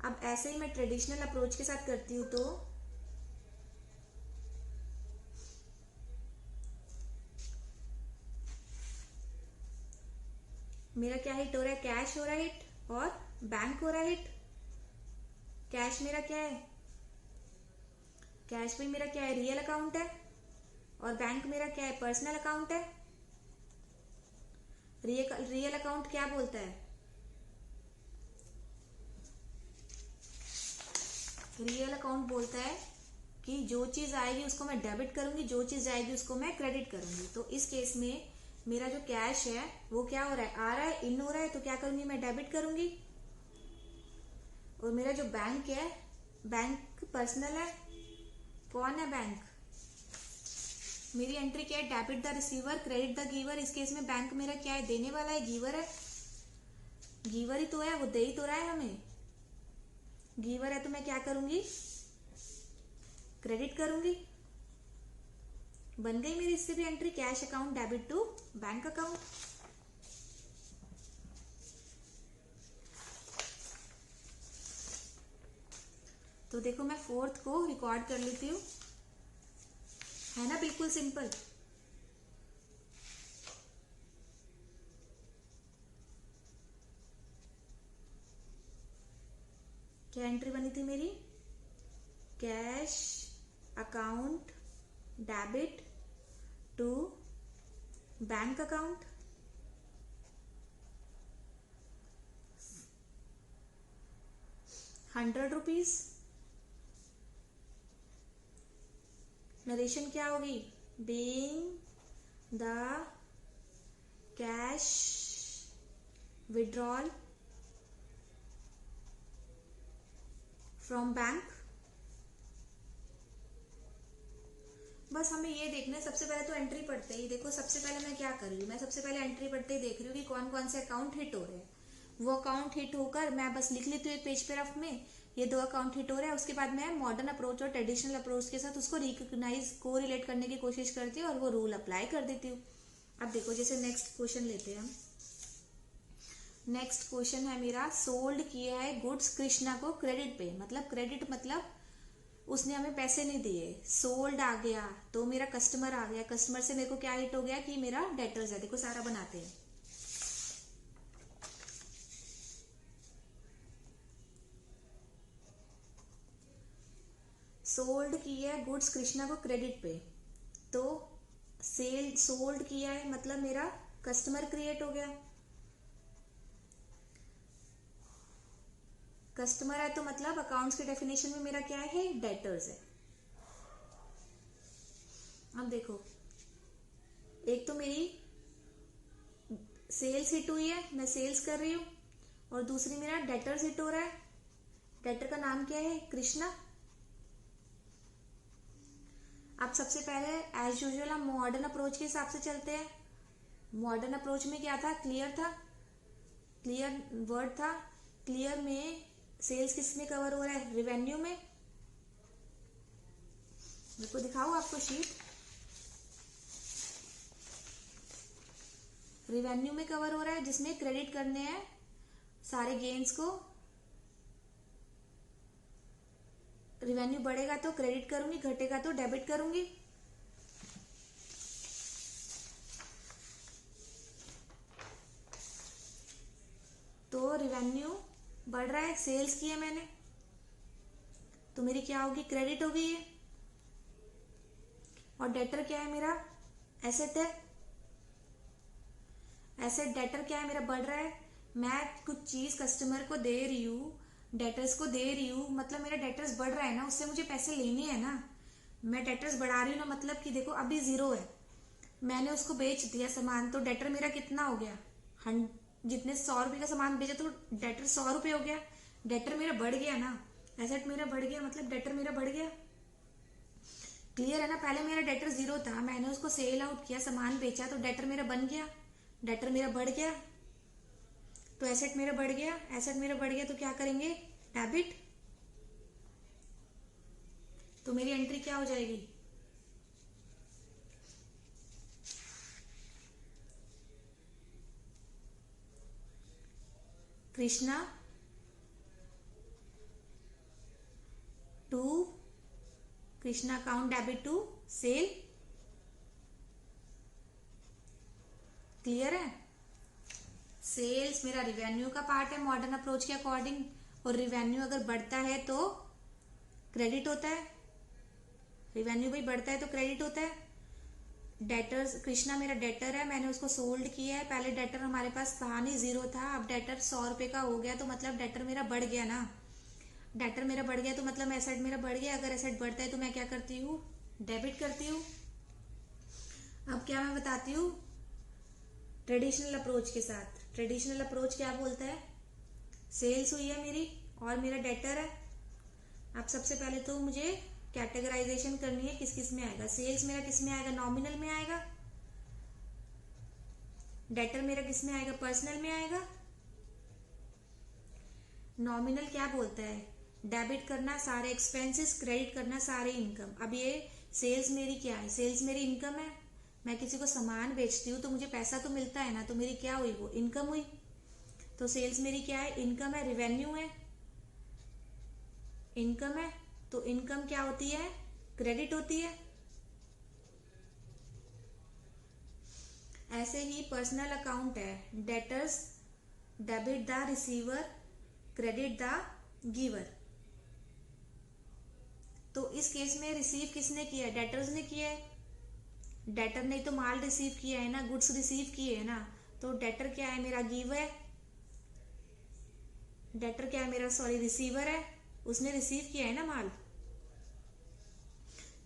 अब ऐसे ही मैं ट्रेडिशनल अप्रोच के साथ करती हूँ तो मेरा क्या हिट हो रहा है, कैश हो रहा है हिट और बैंक हो रहा है हिट। कैश मेरा क्या है, कैश भी मेरा क्या है, रियल अकाउंट है, और बैंक मेरा क्या है, पर्सनल अकाउंट है। रियल अकाउंट क्या बोलता है, रियल अकाउंट बोलता है कि जो चीज आएगी उसको मैं डेबिट करूंगी, जो चीज जाएगी उसको मैं क्रेडिट करूंगी। तो इस केस में मेरा जो कैश है वो क्या हो रहा है, आ रहा है, इन हो रहा है, तो क्या करूंगी, मैं डेबिट करूंगी। और मेरा जो बैंक है, बैंक पर्सनल है, कौन है बैंक, मेरी एंट्री क्या है, debit the receiver credit the giver. इस केस में बैंक मेरा क्या है, देने वाला है, गिवर है, गिवर ही तो है, वो दे ही तो रहा है हमें, गिवर है तो मैं क्या करूंगी, क्रेडिट करूंगी। बन गई मेरी इससे भी entry, cash account debit to bank account. तो देखो मैं 4th को रिकॉर्ड कर लेती हूँ, है ना बिल्कुल सिंपल। क्या एंट्री बनी थी मेरी, cash account debit to bank account, ₹100। Narration क्या होगी, being the cash withdrawal from bank. बस हमें ये देखना है, सबसे पहले तो एंट्री पढ़ते ही देखो, सबसे पहले मैं क्या कर रही हूँ, मैं सबसे पहले एंट्री पढ़ते ही देख रही हूँ कि कौन कौन से अकाउंट हिट हो रहे हैं। वो अकाउंट हिट होकर मैं बस लिख लेती हूँ एक पेज पे रफ में, ये 2 अकाउंट हिट हो रहे हैं, उसके बाद मैं मॉडर्न अप्रोच और ट्रेडिशनल अप्रोच के साथ उसको रिकॉग्नाइज को रिलेट करने की कोशिश करती हूँ और वो रूल अप्लाई कर देती हूँ। अब देखो जैसे नेक्स्ट क्वेश्चन लेते हैं हम। नेक्स्ट क्वेश्चन है मेरा, सोल्ड किया है गुड्स कृष्णा को क्रेडिट पे, मतलब क्रेडिट मतलब उसने हमें पैसे नहीं दिए, सोल्ड आ गया तो मेरा कस्टमर आ गया, कस्टमर से मेरे को क्या हिट हो गया कि मेरा डेटर्स है। देखो सारा बनाते हैं। सोल्ड किया है गुड्स कृष्णा को क्रेडिट पे, तो सेल सोल्ड किया है मतलब मेरा कस्टमर क्रिएट हो गया, कस्टमर है तो मतलब अकाउंट्स के डेफिनेशन में मेरा क्या है, डेटर्स है। अब देखो एक तो मेरी सेल्स हिट हुई है, मैं सेल्स कर रही हूँ, और दूसरी मेरा डेटर्स हिट हो रहा है। डेटर का नाम क्या है, कृष्णा। अब सबसे पहले एज यूजुअल हम मॉडर्न अप्रोच के हिसाब से चलते हैं। मॉडर्न अप्रोच में क्या था, क्लियर था, क्लियर वर्ड था। क्लियर में सेल्स किस में कवर हो रहा है, रिवेन्यू में। मेरे को दिखाऊं आपको शीट, रिवेन्यू में कवर हो रहा है जिसमें क्रेडिट करने हैं सारे गेन्स को। रिवेन्यू बढ़ेगा तो क्रेडिट करूंगी, घटेगा तो डेबिट करूंगी। तो रिवेन्यू बढ़ रहा है, सेल्स की है मैंने, तो मेरी क्या होगी, क्रेडिट होगी ये। और डेटर क्या है मेरा, एसेट है। एसेट डेटर क्या है मेरा, बढ़ रहा है। मैं कुछ चीज कस्टमर को दे रही हूँ, डेटर्स को दे रही हूँ, मतलब मेरा डेटर्स बढ़ रहा है ना, उससे मुझे पैसे लेने हैं ना। मैं डेटर्स बढ़ा रही हूँ ना, मतलब कि देखो अभी 0 है, मैंने उसको बेच दिया सामान, तो डेटर मेरा कितना हो गया, जितने 100 रुपये का सामान बेचा तो डेटर 100 रुपये हो गया। डेटर मेरा बढ़ गया ना, एसेट मेरा बढ़ गया, मतलब डेटर मेरा बढ़ गया। क्लियर है ना। पहले मेरा डेटर 0 था, मैंने उसको सेल आउट किया, सामान बेचा, तो डेटर मेरा बन गया, डेटर मेरा बढ़ गया, तो एसेट मेरा बढ़ गया। एसेट मेरा बढ़ गया तो क्या करेंगे, डेबिट। तो मेरी एंट्री क्या हो जाएगी, Krishna to Krishna account debit to sale. Clear है। सेल्स मेरा रिवेन्यू का पार्ट है मॉडर्न अप्रोच के अकॉर्डिंग, और रिवेन्यू अगर बढ़ता है तो क्रेडिट होता है। रिवेन्यू भी बढ़ता है तो क्रेडिट होता है। डेटर्स, कृष्णा मेरा डेटर है, मैंने उसको सोल्ड किया है। पहले डेटर हमारे पास था नहीं, 0 था, अब डेटर 100 रुपये का हो गया, तो मतलब डेटर मेरा बढ़ गया ना। डेटर मेरा बढ़ गया तो मतलब एसेट मेरा बढ़ गया। अगर एसेट बढ़ता है तो मैं क्या करती हूँ, डेबिट करती हूँ। अब क्या मैं बताती हूँ, ट्रेडिशनल अप्रोच के साथ। ट्रेडिशनल अप्रोच क्या बोलता है, सेल्स हुई है मेरी और मेरा डेटर है। अब सबसे पहले तो मुझे कैटेगराइजेशन करनी है किस किस में आएगा। सेल्स मेरा किस में आएगा, नॉमिनल में आएगा। डेटर मेरा किस में आएगा, पर्सनल में आएगा। नॉमिनल क्या बोलता है, डेबिट करना सारे एक्सपेंसेस, क्रेडिट करना सारे इनकम। अब ये सेल्स मेरी क्या है, सेल्स मेरी इनकम है। मैं किसी को सामान बेचती हूँ तो मुझे पैसा तो मिलता है ना, तो मेरी क्या हुई, वो इनकम हुई। तो सेल्स मेरी क्या है, इनकम है, रिवेन्यू है, इनकम है। तो इनकम क्या होती है, क्रेडिट होती है। ऐसे ही पर्सनल अकाउंट है, debtors debit the receiver, credit the giver. तो इस केस में रिसीव किसने किया है, डेटर्स ने किया है। डेटर ने तो माल रिसीव किया है ना, गुड्स रिसीव किए है ना, तो डेटर क्या है मेरा, गिवर है। डेटर क्या है मेरा, सॉरी रिसीवर है, उसने रिसीव किया है ना माल,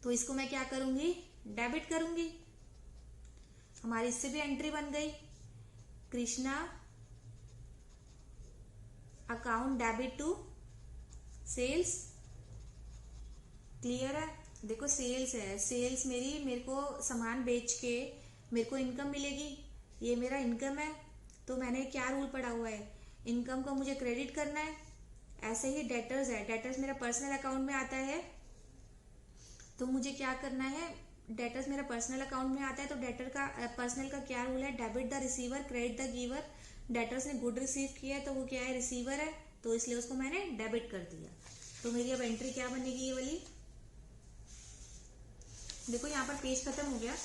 तो इसको मैं क्या करूंगी, डेबिट करूंगी। हमारी इससे भी एंट्री बन गई, Krishna account debit to sales. Clear है। देखो सेल्स है, सेल्स मेरे को सामान बेच के मेरे को इनकम मिलेगी, ये मेरा इनकम है। तो मैंने क्या रूल पढ़ा हुआ है, इनकम को मुझे क्रेडिट करना है। ऐसे ही डेटर्स है, डेटर्स मेरा पर्सनल अकाउंट में आता है, तो मुझे क्या करना है, डेटर्स मेरा पर्सनल अकाउंट में आता है, तो डेटर का पर्सनल का क्या रूल है, debit the receiver credit the giver. Debtors ने गुड रिसीव किया है तो वो क्या है, रिसीवर है, तो इसलिए उसको मैंने डेबिट कर दिया। तो मेरी अब एंट्री क्या बनेगी, ये वाली। देखो यहाँ पर पेज खत्म हो गया,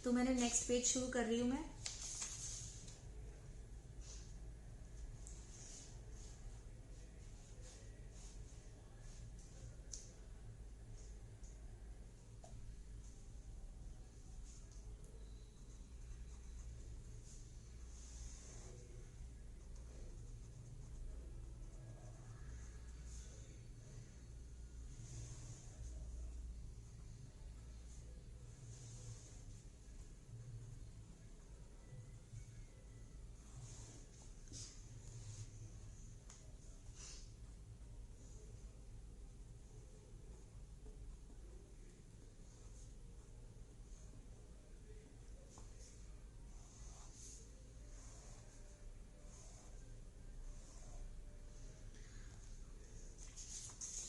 तो मैंने नेक्स्ट पेज शुरू कर रही हूँ मैं।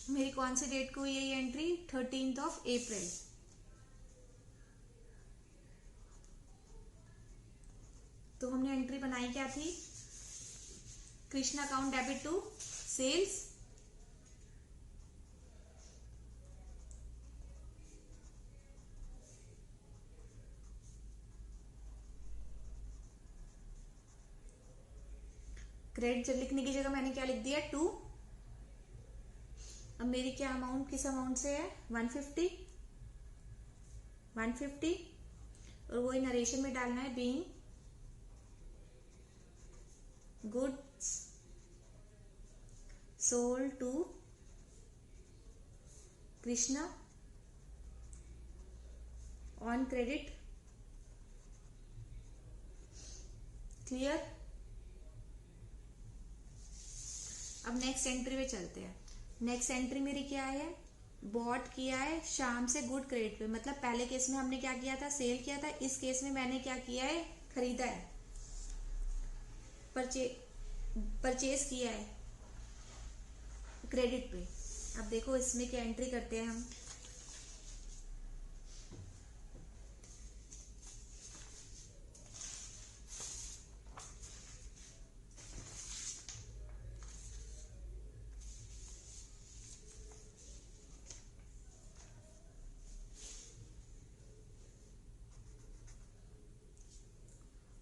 मेरी कौन सी डेट को हुई है ये एंट्री, 13 अप्रैल। तो हमने एंट्री बनाई क्या थी, Krishna account debit to sales, credit जब लिखने की जगह मैंने क्या लिख दिया, 2। अब मेरी क्या अमाउंट किस अमाउंट से है, 150 और वही नरेशन में डालना है, being goods sold to Krishna on credit, clear. अब नेक्स्ट एंट्री में चलते हैं। नेक्स्ट एंट्री मेरी क्या है, बॉट किया है शाम से गुड क्रेडिट पे, मतलब पहले केस में हमने क्या किया था, सेल किया था, इस केस में मैंने क्या किया है, खरीदा है, परचेज किया है क्रेडिट पे। अब देखो इसमें क्या एंट्री करते हैं हम,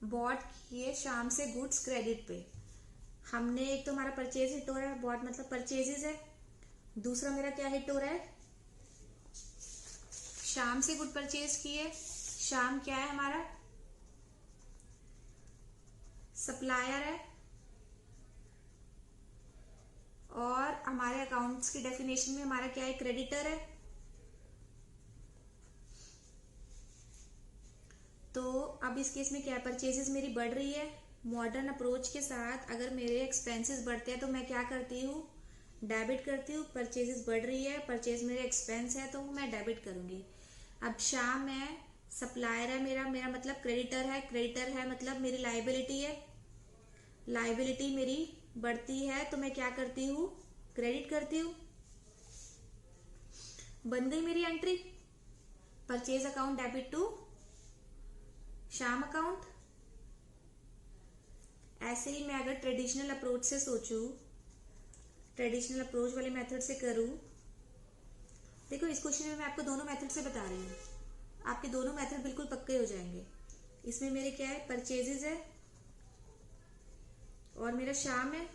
बॉट किए शाम से गुड्स क्रेडिट पे। हमने एक तो हमारा परचेज हिट हो रहा है, बॉट मतलब परचेजेस है, दूसरा मेरा क्या हिट हो रहा है, शाम से गुड परचेज किए। शाम क्या है हमारा, सप्लायर है, और हमारे अकाउंट्स की डेफिनेशन में हमारा क्या है, क्रेडिटर है। तो अब इस केस में क्या है, परचेजेस मेरी बढ़ रही है। मॉडर्न अप्रोच के साथ अगर मेरे एक्सपेंसेस बढ़ते हैं तो मैं क्या करती हूँ, डेबिट करती हूँ। परचेजेस बढ़ रही है, परचेज मेरे एक्सपेंस है, तो मैं डेबिट करूंगी। अब शाम है, सप्लायर है, मेरा मतलब क्रेडिटर है, क्रेडिटर है मतलब मेरी लाइबिलिटी है, लाइबिलिटी मेरी बढ़ती है, तो मैं क्या करती हूँ, क्रेडिट करती हूँ। बन गई मेरी entry, purchase account debit to Shyam account. ऐसे ही मैं अगर ट्रेडिशनल अप्रोच से सोचूं, ट्रेडिशनल अप्रोच वाले मेथड से करूं, देखो इस क्वेश्चन में मैं आपको दोनों मेथड से बता रही हूँ, आपके दोनों मेथड बिल्कुल पक्के हो जाएंगे। इसमें मेरे क्या है, परचेजेस है और मेरा शाम है।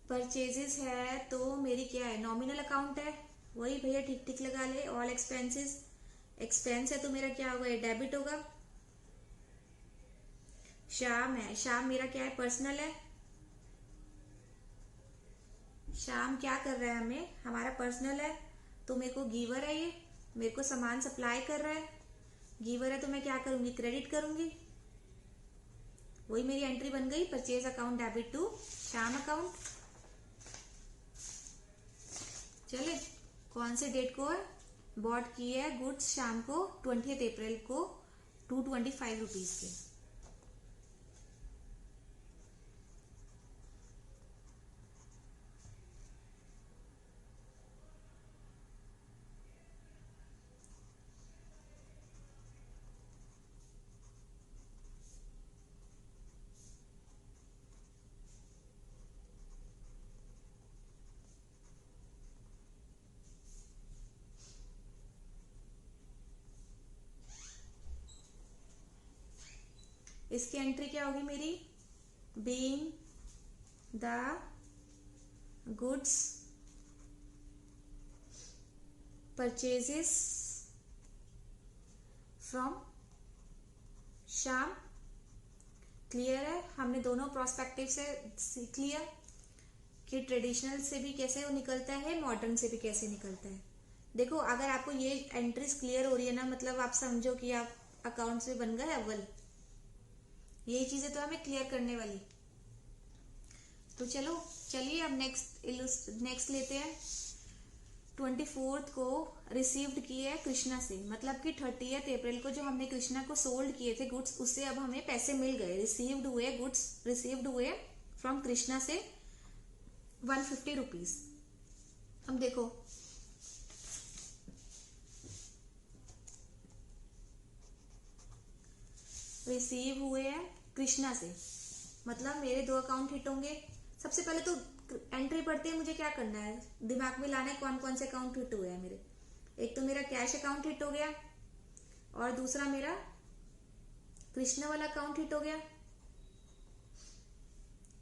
परचेजेस है तो मेरी क्या है, नॉमिनल अकाउंट है, वही भैया ठीक ठीक लगा ले, ऑल एक्सपेंसेस, एक्सपेंस है तो मेरा क्या होगा, ये डेबिट होगा। शाम है, शाम मेरा क्या है, पर्सनल है। शाम क्या कर रहा है हमें, हमारा पर्सनल है, तो मेरे को गिवर है, ये मेरे को सामान सप्लाई कर रहा है, गिवर है तो मैं क्या करूंगी, क्रेडिट करूंगी। वही मेरी एंट्री बन गई, purchase account debit to Shyam account. चले, कौन से डेट को है, बॉट की है गुड्स शाम को 20 अप्रैल को, 225 रुपीज़ के। इसकी एंट्री क्या होगी मेरी? Being the goods purchases from Shyam. Clear है? हमने दोनों प्रोस्पेक्टिव से सीख लिया कि ट्रेडिशनल से भी कैसे वो निकलता है, मॉडर्न से भी कैसे निकलता है। देखो, अगर आपको ये एंट्रीज क्लियर हो रही है ना, मतलब आप समझो कि आप अकाउंट से बन गए अव्वल। यही चीजें तो हमें क्लियर करने वाली। तो चलिए अब नेक्स्ट लेते हैं। 24 को रिसीव्ड किए है कृष्णा से, मतलब कि 30 अप्रैल को जो हमने कृष्णा को सोल्ड किए थे गुड्स, उससे अब हमें पैसे मिल गए। रिसीव्ड हुए गुड्स, रिसीव्ड हुए फ्रॉम कृष्णा से 150 रुपीज। अब देखो, रिसीव हुए हैं कृष्णा से, मतलब मेरे 2 अकाउंट हिट होंगे। सबसे पहले तो एंट्री पढ़ते ही मुझे क्या करना है, दिमाग में लाना है कौन कौन से अकाउंट हिट हुए हैं मेरे। एक तो मेरा कैश अकाउंट हिट हो गया, और दूसरा मेरा कृष्णा वाला अकाउंट हिट हो गया।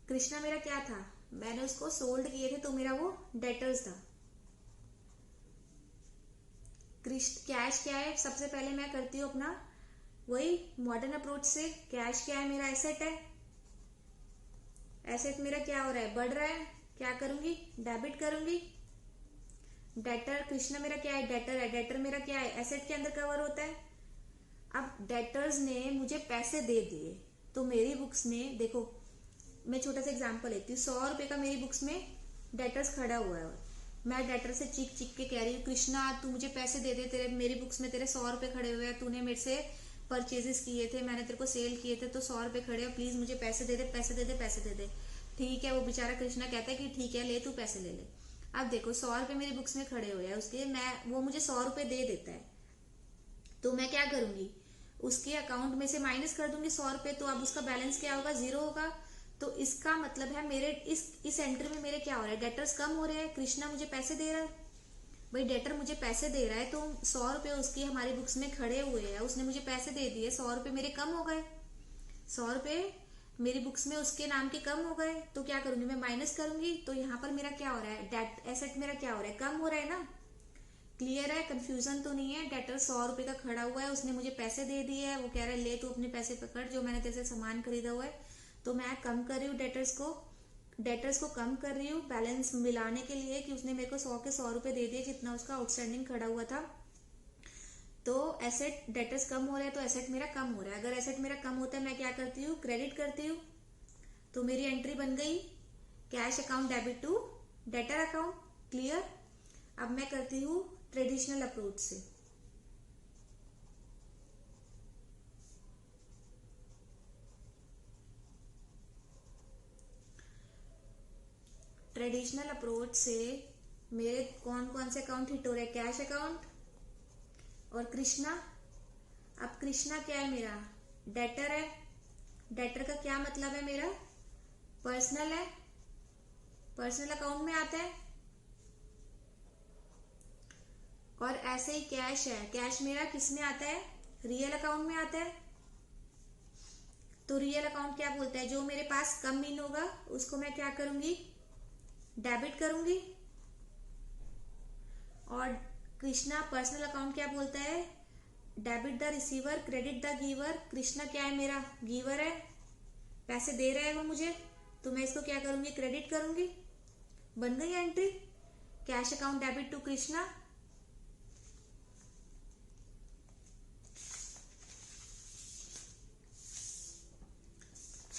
कृष्णा मेरा क्या था, मैंने उसको सोल्ड किए थे तो मेरा वो डेटर्स था। कैश क्या है, सबसे पहले मैं करती हूँ अपना वही मॉडर्न अप्रोच से। कैश क्या है, मेरा एसेट है। एसेट मेरा क्या हो रहा है, बढ़ रहा है। क्या करूंगी, डेबिट करूंगी। डेटर, कृष्णा मेरा क्या है, डेटर है। डेटर मेरा क्या है, एसेट के अंदर कवर होता है। अब डेटर्स ने मुझे पैसे दे दिए, तो मेरी बुक्स में देखो, मैं छोटा सा एग्जांपल लेती हूँ। 100 रुपए का मेरी बुक्स में डेटर्स खड़ा हुआ है। मैं डेटर से चीख चीख के कह रही हूँ, कृष्णा तू मुझे पैसे दे दे, तेरे मेरी बुक्स में तेरे 100 रुपए खड़े हुए हैं, तूने मेरे से परचेजेस किए थे, मैंने तेरे को सेल किए थे, तो 100 रुपए खड़े हो, प्लीज मुझे पैसे दे दे, पैसे दे दे, पैसे दे दे। ठीक है, वो बेचारा कृष्णा कहता है कि ठीक है, ले तू पैसे ले ले। अब देखो, 100 रुपए मेरी बुक्स में खड़े हुए हैं उसके, वो मुझे 100 रुपए दे देता है, तो मैं क्या करूंगी, उसके अकाउंट में से माइनस कर दूंगी 100 रुपए। तो अब उसका बैलेंस क्या होगा, 0 होगा। तो इसका मतलब है मेरे इस एंट्री में मेरे क्या हो रहा है, डेटर्स कम हो रहे हैं, कृष्णा मुझे पैसे दे रहा है। भाई डेटर मुझे पैसे दे रहा है, तो 100 रुपए उसकी हमारी बुक्स में खड़े हुए हैं, उसने मुझे पैसे दे दिए, 100 रुपए मेरे कम हो गए। 100 रुपए मेरी बुक्स में उसके नाम के कम हो गए, तो क्या करूंगी, मैं माइनस करूंगी। तो यहाँ पर मेरा क्या हो रहा है, एसेट मेरा क्या हो रहा है, कम हो रहा है ना। क्लियर है, कंफ्यूजन तो नहीं है। डेटर 100 रुपए का खड़ा हुआ है, उसने मुझे पैसे दे दिए है, वो कह रहा है ले तू अपने पैसे पकड़, जो मैंने तेरे से सामान खरीदा हुआ है। तो मैं कम कर रही हूँ डेटर्स को कम कर रही हूँ बैलेंस मिलाने के लिए, कि उसने मेरे को 100 के 100 रुपए दे दिए, जितना उसका आउटस्टैंडिंग खड़ा हुआ था। तो एसेट, डेटर्स कम हो रहा है तो एसेट मेरा कम हो रहा है। अगर एसेट मेरा कम होता है, मैं क्या करती हूँ, क्रेडिट करती हूँ। तो मेरी एंट्री बन गई, cash account debit to debtor account. Clear. अब मैं करती हूँ ट्रेडिशनल अप्रोच से। ट्रेडिशनल अप्रोच से मेरे कौन कौन से अकाउंट हिट हो रहे हैं, कैश अकाउंट और कृष्णा। अब कृष्णा क्या है, मेरा डेटर है। डेटर का क्या मतलब है, मेरा पर्सनल है, पर्सनल अकाउंट में आता है। और ऐसे ही कैश है, कैश मेरा किस में आता है, रियल अकाउंट में आता है। तो रियल अकाउंट क्या बोलता है, जो मेरे पास कम मीन होगा उसको मैं क्या करूंगी, डेबिट करूंगी। और कृष्णा पर्सनल अकाउंट क्या बोलता है, debit the receiver, credit the giver. Krishna क्या है, मेरा गिवर है, पैसे दे रहा है वो मुझे, तो मैं इसको क्या करूंगी, क्रेडिट करूंगी। बन गई entry, cash account debit to Krishna.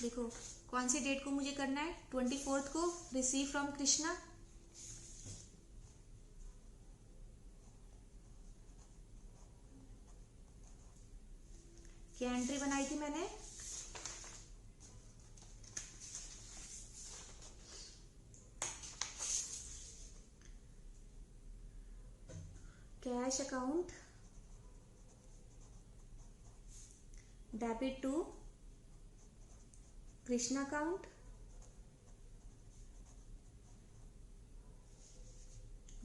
देखो कौन सी डेट को मुझे करना है, 24 को रिसीव फ्रॉम कृष्णा। क्या एंट्री बनाई थी मैंने? Cash account debit to Krishna account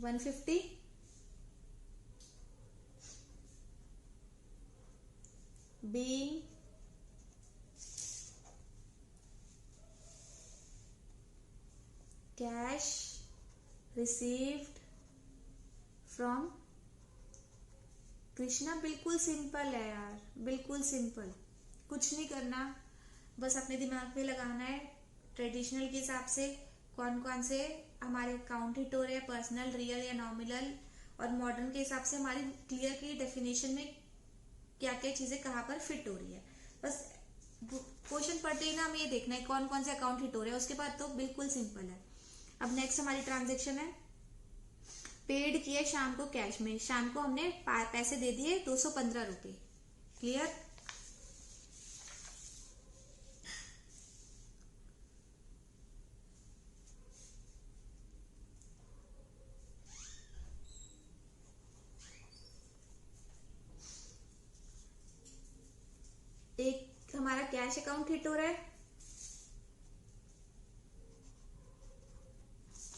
150 being cash received from Krishna. बिल्कुल सिंपल है यार, बिल्कुल सिंपल, कुछ नहीं करना, बस अपने दिमाग में लगाना है ट्रेडिशनल के हिसाब से कौन कौन से हमारे अकाउंट हिट हो रहे हैं, पर्सनल, रियल या नॉमिनल, और मॉडर्न के हिसाब से हमारी क्लियर की डेफिनेशन में क्या क्या चीजें कहाँ पर फिट हो रही है। बस क्वेश्चन पढ़ते ही ना हमें ये देखना है कौन कौन से अकाउंट हिट हो रहे हैं, उसके बाद तो बिल्कुल सिंपल है। अब नेक्स्ट हमारी ट्रांजेक्शन है, पेड किए शाम को कैश में। शाम को हमने पैसे दे दिए 215 रुपए। क्लियर? एक हमारा कैश अकाउंट हिट हो रहा है,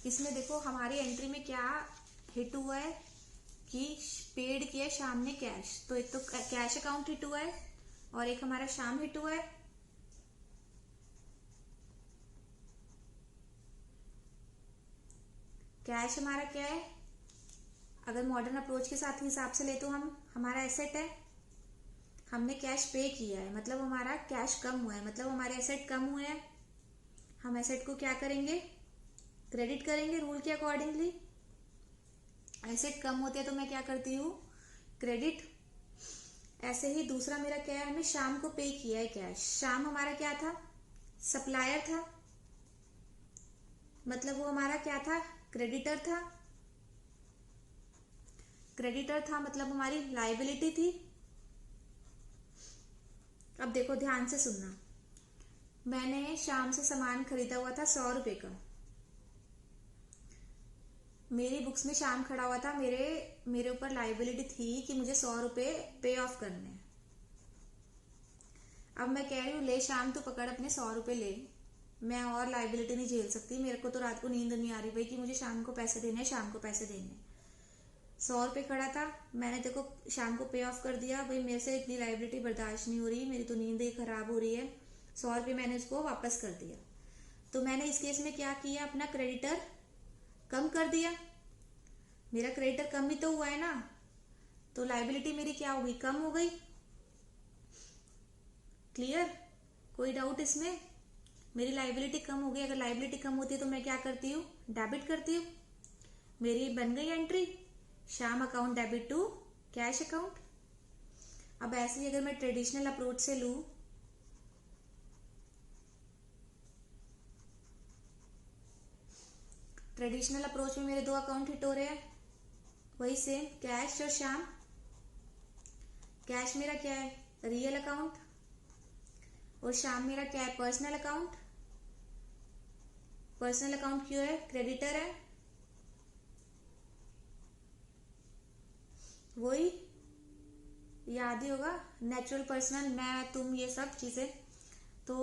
इसमें देखो हमारी एंट्री में क्या हिट हुआ है कि पेड किया शाम ने कैश, तो एक तो कैश अकाउंट हिट हुआ है और एक हमारा शाम हिट हुआ है। कैश हमारा क्या है, अगर मॉडर्न अप्रोच के साथ हिसाब से ले तो हम हमारा एसेट है, हमने कैश पे किया है मतलब हमारा कैश कम हुआ है, मतलब हमारे एसेट कम हुए हैं। हम एसेट को क्या करेंगे, क्रेडिट करेंगे रूल के अकॉर्डिंगली। एसेट कम होते हैं तो मैं क्या करती हूँ, क्रेडिट। ऐसे ही दूसरा मेरा क्या है, हमने शाम को पे किया है कैश। शाम हमारा क्या था, सप्लायर था, मतलब वो हमारा क्या था, क्रेडिटर था। क्रेडिटर था मतलब हमारी लायबिलिटी थी। अब देखो ध्यान से सुनना, मैंने शाम से सामान खरीदा हुआ था 100 रुपए का, मेरी बुक्स में शाम खड़ा हुआ था, मेरे ऊपर लायबिलिटी थी कि मुझे 100 रुपए पे ऑफ करने हैं। अब मैं कह रही हूँ ले शाम तू पकड़ अपने 100 रुपए ले, मैं और लायबिलिटी नहीं झेल सकती, मेरे को तो रात को नींद नहीं आ रही भाई कि मुझे शाम को पैसे देने हैं, शाम को पैसे देने हैं। 100 रुपए खड़ा था, मैंने देखो शाम को पे ऑफ कर दिया, भाई मेरे से इतनी लायबिलिटी बर्दाश्त नहीं हो रही, मेरी तो नींद ही खराब हो रही है, 100 रुपये मैंने उसको वापस कर दिया। तो मैंने इस केस में क्या किया, अपना क्रेडिटर कम कर दिया, मेरा क्रेडिटर कम ही तो हुआ है ना, तो लायबिलिटी मेरी क्या होगी, कम हो गई। क्लियर? कोई डाउट इसमें? मेरी लायबिलिटी कम हो गई। अगर लायबिलिटी कम होती है तो मैं क्या करती हूँ, डेबिट करती हूँ। मेरी बन गई entry, Shyam account debit to cash account. अब ऐसे ही अगर मैं ट्रेडिशनल अप्रोच से लूं, ट्रेडिशनल अप्रोच में मेरे दो अकाउंट हिट हो रहे हैं, वही सेम कैश और शाम। कैश मेरा क्या है, रियल अकाउंट, और शाम मेरा क्या है, पर्सनल अकाउंट। पर्सनल अकाउंट क्यों है, क्रेडिटर है, वही याद ही होगा, नेचुरल पर्सनल, मैं तुम, ये सब चीजें। तो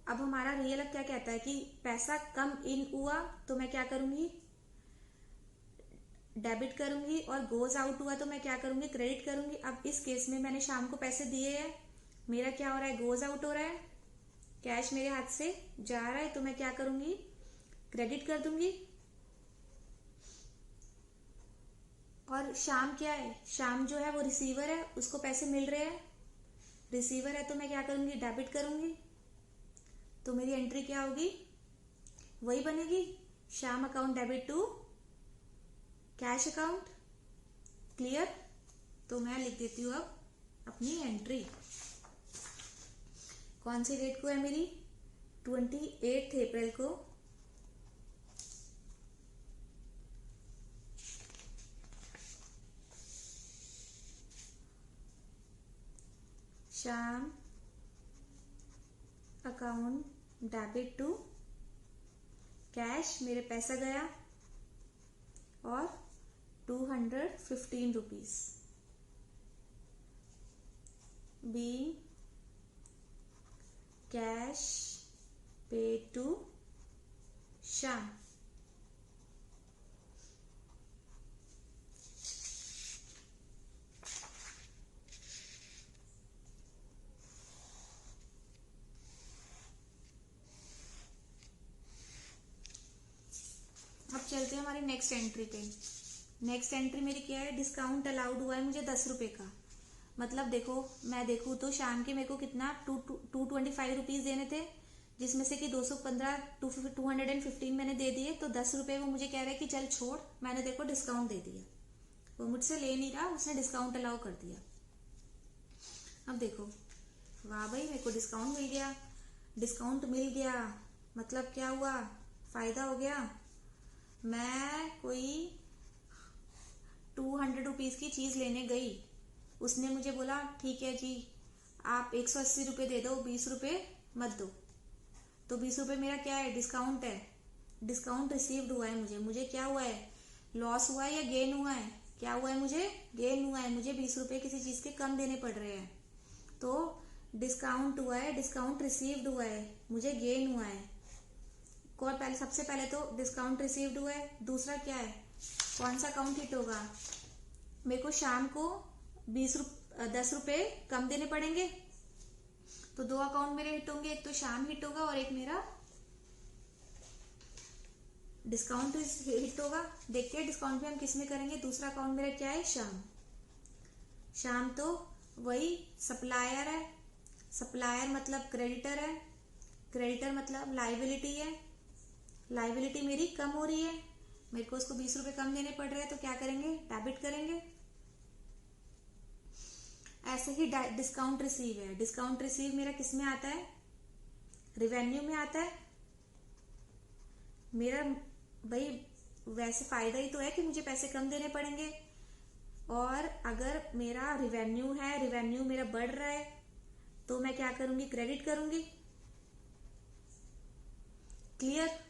अब हमारा रियल क्या कहता है कि पैसा कम इन हुआ तो मैं क्या करूंगी, डेबिट करूंगी, और गोज आउट हुआ तो मैं क्या करूंगी, क्रेडिट करूंगी। अब इस केस में मैंने शाम को पैसे दिए हैं, मेरा क्या हो रहा है, गोज आउट हो रहा है, कैश मेरे हाथ से जा रहा है, तो मैं क्या करूंगी, क्रेडिट कर दूंगी। और शाम क्या है, शाम जो है वो रिसीवर है, उसको पैसे मिल रहे हैं, रिसीवर है, तो मैं क्या करूंगी, डेबिट करूंगी। तो मेरी एंट्री क्या होगी, वही बनेगी, Shyam account debit to cash account. Clear? तो मैं लिख देती हूँ अब अपनी एंट्री। कौन सी डेट को है मेरी, 28 अप्रैल को शाम अकाउंट डेबिट टू कैश, मेरे पैसा गया और 215 rupees being cash paid to Shyam. अब चलते हैं हमारी नेक्स्ट एंट्री पे। नेक्स्ट एंट्री मेरी क्या है, डिस्काउंट अलाउड हुआ है मुझे 10 रुपए का। मतलब देखो, मैं देखूँ तो शाम के मेरे को कितना 225 रुपीज देने थे, जिसमें से कि 215 मैंने दे दिए, तो 10 रुपए वो मुझे कह रहा है कि चल छोड़, मैंने देखो डिस्काउंट दे दिया। वो मुझसे ले नहीं रहा, उसने डिस्काउंट अलाउ कर दिया। अब देखो, वाह भाई मेरे को डिस्काउंट मिल गया। डिस्काउंट मिल गया मतलब क्या हुआ, फायदा हो गया। मैं कोई 200 रुपीज की चीज लेने गई, उसने मुझे बोला ठीक है जी आप 180 रुपये दे दो, 20 रुपये मत दो। तो 20 रुपये मेरा क्या है, डिस्काउंट है। डिस्काउंट रिसीव्ड हुआ है मुझे क्या हुआ है, लॉस हुआ है या गेन हुआ है, क्या हुआ है, मुझे गेन हुआ है। मुझे 20 रुपये किसी चीज के कम देने पड़ रहे हैं, तो डिस्काउंट हुआ है, डिस्काउंट रिसीव्ड हुआ है, मुझे गेन हुआ है। कौन पहले, सबसे पहले तो डिस्काउंट रिसीव्ड हुआ है। दूसरा क्या है, कौन सा अकाउंट हिट होगा, मेरे को शाम को 10 रुपये कम देने पड़ेंगे, तो 2 अकाउंट मेरे हिट होंगे, एक तो शाम हिट होगा और एक मेरा डिस्काउंट हिट होगा। देखते हैं डिस्काउंट में हम किस में करेंगे। दूसरा अकाउंट मेरा क्या है, शाम। शाम तो वही सप्लायर है, सप्लायर मतलब क्रेडिटर है, क्रेडिटर मतलब लाइबिलिटी है। लाइबिलिटी मेरी कम हो रही है, मेरे को उसको 20 रुपये कम देने पड़ रहे हैं, तो क्या करेंगे, डेबिट करेंगे। ऐसे ही डिस्काउंट रिसीव है। डिस्काउंट रिसीव मेरा किस में आता है, रिवेन्यू में आता है। मेरा भाई वैसे फायदा ही तो है कि मुझे पैसे कम देने पड़ेंगे, और अगर मेरा रिवेन्यू है, रिवेन्यू मेरा बढ़ रहा है, तो मैं क्या करूंगी, क्रेडिट करूंगी। क्लियर।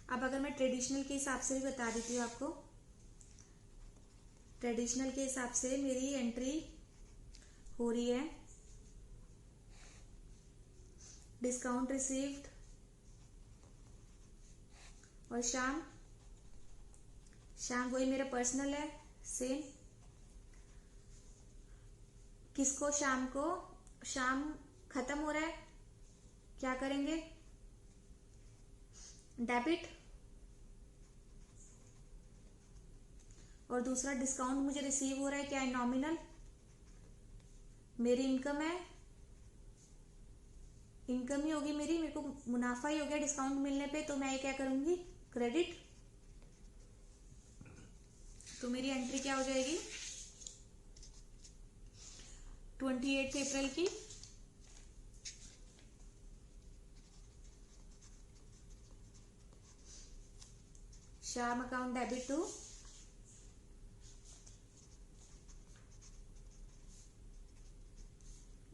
अब अगर मैं ट्रेडिशनल के हिसाब से भी बता देती हूँ आपको, ट्रेडिशनल के हिसाब से मेरी एंट्री हो रही है डिस्काउंट रिसीव्ड और शाम। शाम वही मेरा पर्सनल है, सेम। किसको, शाम को। शाम खत्म हो रहा है, क्या करेंगे, डेबिट। और दूसरा डिस्काउंट मुझे रिसीव हो रहा है, क्या है, नॉमिनल। मेरी इनकम है, इनकम ही होगी मेरी, मेरे को मुनाफा ही हो गया डिस्काउंट मिलने पे, तो मैं ये क्या करूंगी, क्रेडिट। तो मेरी एंट्री क्या हो जाएगी, 28 अप्रैल की Shyam account debit to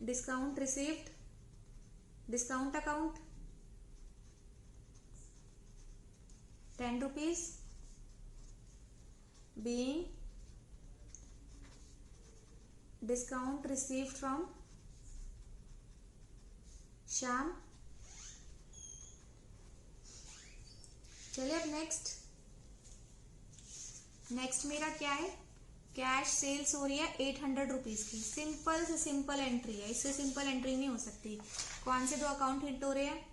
discount received, discount account 10 rupees being discount received from शाम। चलिए अब नेक्स्ट मेरा क्या है, कैश सेल्स हो रही है 800 रुपीज की। सिंपल से सिंपल एंट्री है, इससे सिंपल एंट्री नहीं हो सकती। कौन से 2 अकाउंट हिट हो रहे हैं,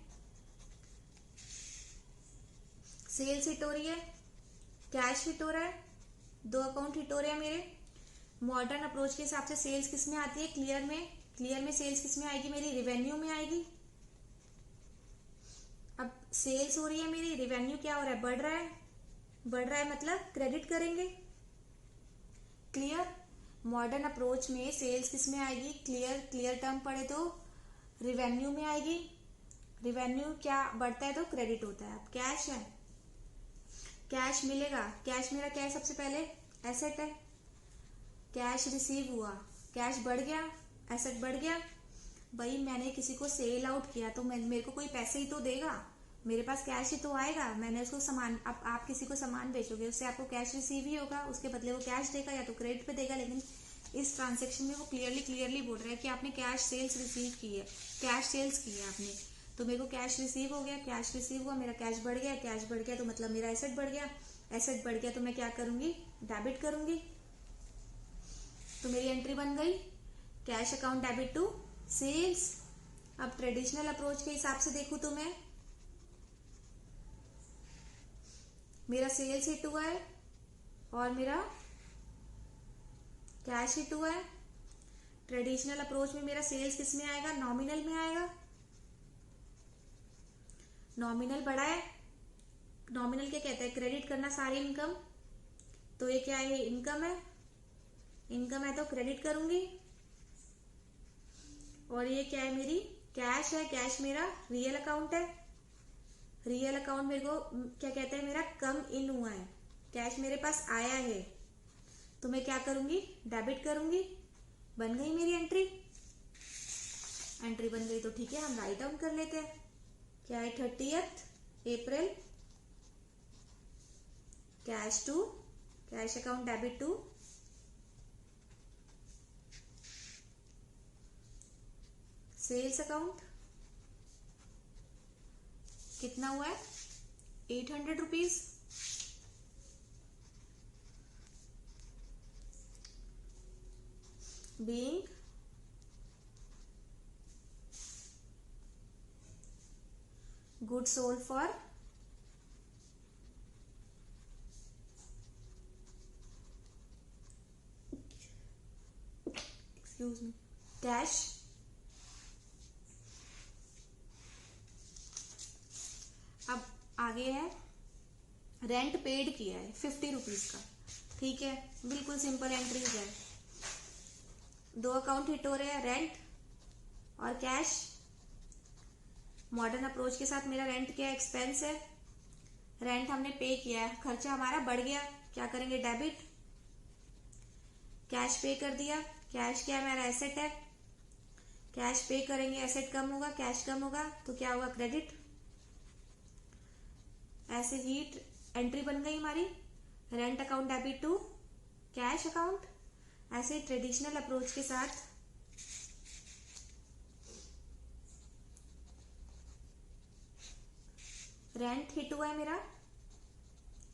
सेल्स हिट हो रही है, कैश हिट हो रहा है, 2 अकाउंट हिट हो रहे हैं मेरे। मॉडर्न अप्रोच के हिसाब से सेल्स किस में आती है, क्लियर में। क्लियर में सेल्स किस में आएगी, मेरी रिवेन्यू में आएगी। अब सेल्स हो रही है मेरी, रिवेन्यू क्या हो रहा है, बढ़ रहा है। बढ़ रहा है मतलब क्रेडिट करेंगे। क्लियर। मॉडर्न अप्रोच में सेल्स किस में आएगी, क्लियर टर्म पढ़े तो रिवेन्यू में आएगी। रिवेन्यू क्या बढ़ता है तो क्रेडिट होता है। अब कैश है, कैश मिलेगा। कैश मेरा क्या है, सबसे पहले एसेट है। कैश रिसीव हुआ, कैश बढ़ गया, एसेट बढ़ गया। भाई मैंने किसी को सेल आउट किया तो मेरे को कोई पैसे ही तो देगा, मेरे पास कैश ही तो आएगा। मैंने उसको सामान, आप किसी को सामान बेचोगे, उससे आपको कैश रिसीव ही होगा, उसके बदले वो कैश देगा या तो क्रेडिट पे देगा। लेकिन इस ट्रांजेक्शन में वो क्लियरली बोल रहा है कि आपने कैश सेल्स रिसीव की है, कैश सेल्स की है आपने, तो मेरे को कैश रिसीव हो गया, कैश रिसीव हुआ, मेरा कैश बढ़ गया, कैश बढ़ गया तो मतलब मेरा एसेट बढ़ गया, एसेट बढ़ गया तो मैं क्या करूंगी, डेबिट करूंगी। तो मेरी एंट्री बन गई cash account debit to sales. अब ट्रेडिशनल अप्रोच के हिसाब से देखूं तो मैं, मेरा सेल्स हिट हुआ है और मेरा कैश हिट हुआ है। ट्रेडिशनल अप्रोच में मेरा सेल्स किस में आएगा, नॉमिनल में आएगा। नॉमिनल बढ़ा है, नॉमिनल क्या कहता है, क्रेडिट करना सारी इनकम, तो ये क्या है, इनकम है, इनकम है तो क्रेडिट करूंगी। और ये क्या है, मेरी कैश है, कैश मेरा रियल अकाउंट है, रियल अकाउंट मेरे को क्या कहता है, मेरा कम इन हुआ है, कैश मेरे पास आया है तो मैं क्या करूंगी, डेबिट करूंगी। बन गई मेरी एंट्री, एंट्री बन गई तो ठीक है, हम राइट डाउन कर लेते हैं। क्या है, 30th April, cash to, cash account debit to sales account. कितना हुआ है, 800 rupees. being goods sold for cash. अब आगे है, रेंट पेड किया है 50 रुपीज का, ठीक है, बिल्कुल सिंपल एंट्रीज है। दो अकाउंट हिट हो रहे हैं, रेंट और कैश। मॉडर्न अप्रोच के साथ मेरा रेंट क्या एक्सपेंस है, रेंट हमने पे किया है, खर्चा हमारा बढ़ गया, क्या करेंगे, डेबिट। कैश पे कर दिया, कैश क्या है, मेरा एसेट है, कैश पे करेंगे, एसेट कम होगा, कैश कम होगा तो क्या होगा, क्रेडिट। ऐसे ही एंट्री बन गई हमारी, rent account debit to cash account. ऐसे ट्रेडिशनल अप्रोच के साथ रेंट हिट हुआ है मेरा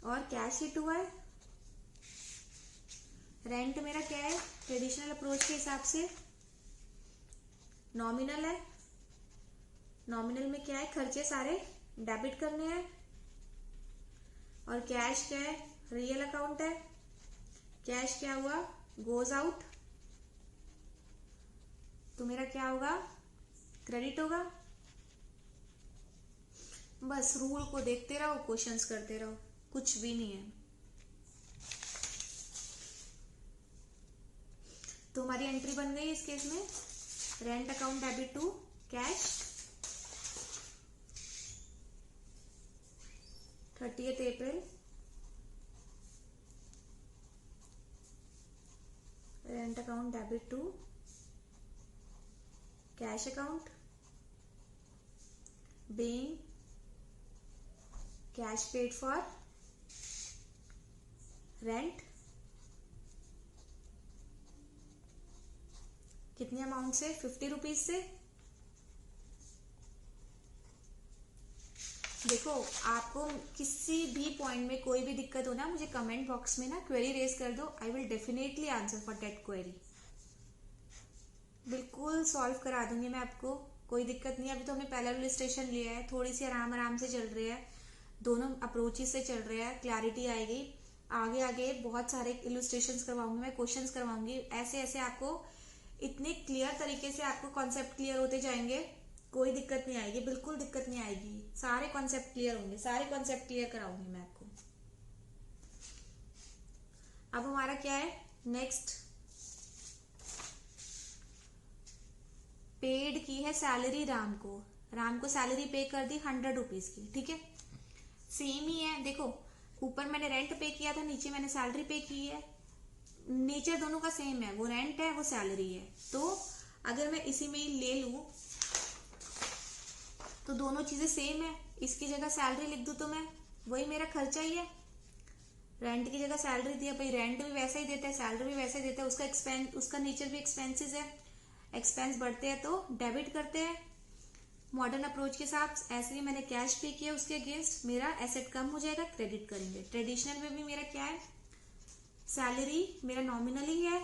और कैश हिट हुआ है। रेंट मेरा क्या है, ट्रेडिशनल अप्रोच के हिसाब से नॉमिनल है, नॉमिनल में क्या है, खर्चे सारे डेबिट करने हैं। और कैश क्या है, रियल अकाउंट है, कैश क्या हुआ, गोज आउट, तो मेरा क्या होगा, क्रेडिट होगा। बस रूल को देखते रहो, क्वेश्चंस करते रहो, कुछ भी नहीं है। तो हमारी एंट्री बन गई इस केस में, rent account debit to cash 30th April, rent account debit to cash account, being cash paid for rent। कितने अमाउंट से, 50 रुपीज से। देखो आपको किसी भी पॉइंट में कोई भी दिक्कत हो ना, मुझे कमेंट बॉक्स में ना क्वेरी रेज कर दो, I will definitely answer for that query. बिल्कुल सॉल्व करा दूंगी मैं आपको, कोई दिक्कत नहीं है। अभी तो हमने पहला इलस्ट्रेशन लिया है, थोड़ी सी आराम आराम से चल रही है, दोनों अप्रोचेस से चल रहे हैं, क्लैरिटी आएगी। आगे आगे बहुत सारे इलस्ट्रेशंस करवाऊंगी मैं, क्वेश्चंस करवाऊंगी, ऐसे ऐसे आपको इतने क्लियर तरीके से आपको कॉन्सेप्ट क्लियर होते जाएंगे, कोई दिक्कत नहीं आएगी, बिल्कुल दिक्कत नहीं आएगी, सारे कॉन्सेप्ट क्लियर होंगे, सारे कॉन्सेप्ट क्लियर कराऊंगी मैं आपको। अब हमारा क्या है नेक्स्ट, पेड की है सैलरी राम को सैलरी पे कर दी 100 रुपीज की, ठीक है, सेम ही है। देखो ऊपर मैंने रेंट पे किया था, नीचे मैंने सैलरी पे की है, नेचर दोनों का सेम है, वो रेंट है वो सैलरी है। तो अगर मैं इसी में ही ले लूं तो दोनों चीजें सेम है। इसकी जगह सैलरी लिख दूं तो मैं वही मेरा खर्चा ही है। रेंट की जगह सैलरी दिया, भाई रेंट भी वैसा ही देता है, सैलरी भी वैसा ही देता है, उसका एक्सपेंस, उसका नेचर भी एक्सपेंसेस है। एक्सपेंस बढ़ते हैं तो डेबिट करते हैं मॉडर्न अप्रोच के साथ। ऐसे ही मैंने कैश पे किया, उसके अगेंस्ट मेरा एसेट कम हो जाएगा, क्रेडिट करेंगे। ट्रेडिशनल में भी मेरा क्या है, सैलरी मेरा नॉमिनल ही है,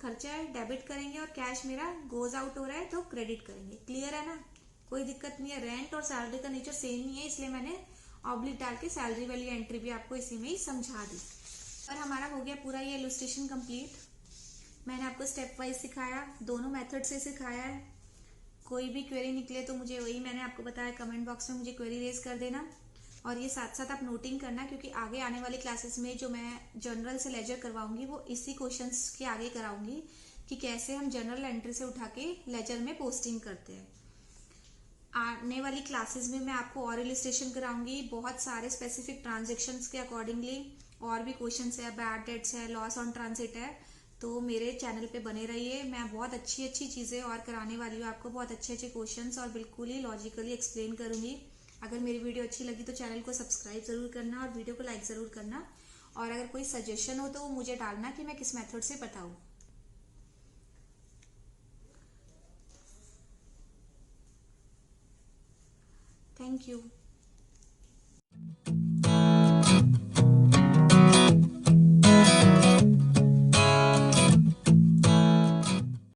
खर्चा है, डेबिट करेंगे, और कैश मेरा गोज आउट हो रहा है तो क्रेडिट करेंगे। क्लियर है ना, कोई दिक्कत नहीं है। रेंट और सैलरी का नेचर सेम ही है, इसलिए मैंने ऑब्लिक डाल के सैलरी वाली एंट्री भी आपको इसी में ही समझा दी। और हमारा हो गया पूरा ये इलस्ट्रेशन कंप्लीट। मैंने आपको स्टेप वाइज सिखाया, दोनों मेथड से सिखाया है। कोई भी क्वेरी निकले तो मुझे, वही मैंने आपको बताया, कमेंट बॉक्स में मुझे क्वेरी रेज कर देना। और ये साथ साथ आप नोटिंग करना, क्योंकि आगे आने वाली क्लासेस में जो मैं जनरल से लेजर करवाऊंगी वो इसी क्वेश्चंस के आगे कराऊंगी कि कैसे हम जनरल एंट्री से उठा के लेजर में पोस्टिंग करते हैं। आने वाली क्लासेस में मैं आपको और इलस्ट्रेशन कराऊंगी बहुत सारे स्पेसिफिक ट्रांजेक्शन्स के अकॉर्डिंगली, और भी क्वेश्चंस है, बैड डेट्स है, लॉस ऑन ट्रांजिट है। तो मेरे चैनल पे बने रहिए, मैं बहुत अच्छी अच्छी चीज़ें और कराने वाली हूँ आपको, बहुत अच्छे अच्छे क्वेश्चंस, और बिल्कुल ही लॉजिकली एक्सप्लेन करूंगी। अगर मेरी वीडियो अच्छी लगी तो चैनल को सब्सक्राइब जरूर करना और वीडियो को लाइक ज़रूर करना। और अगर कोई सजेशन हो तो वो मुझे डालना कि मैं किस मेथड से बताऊँ। Thank you.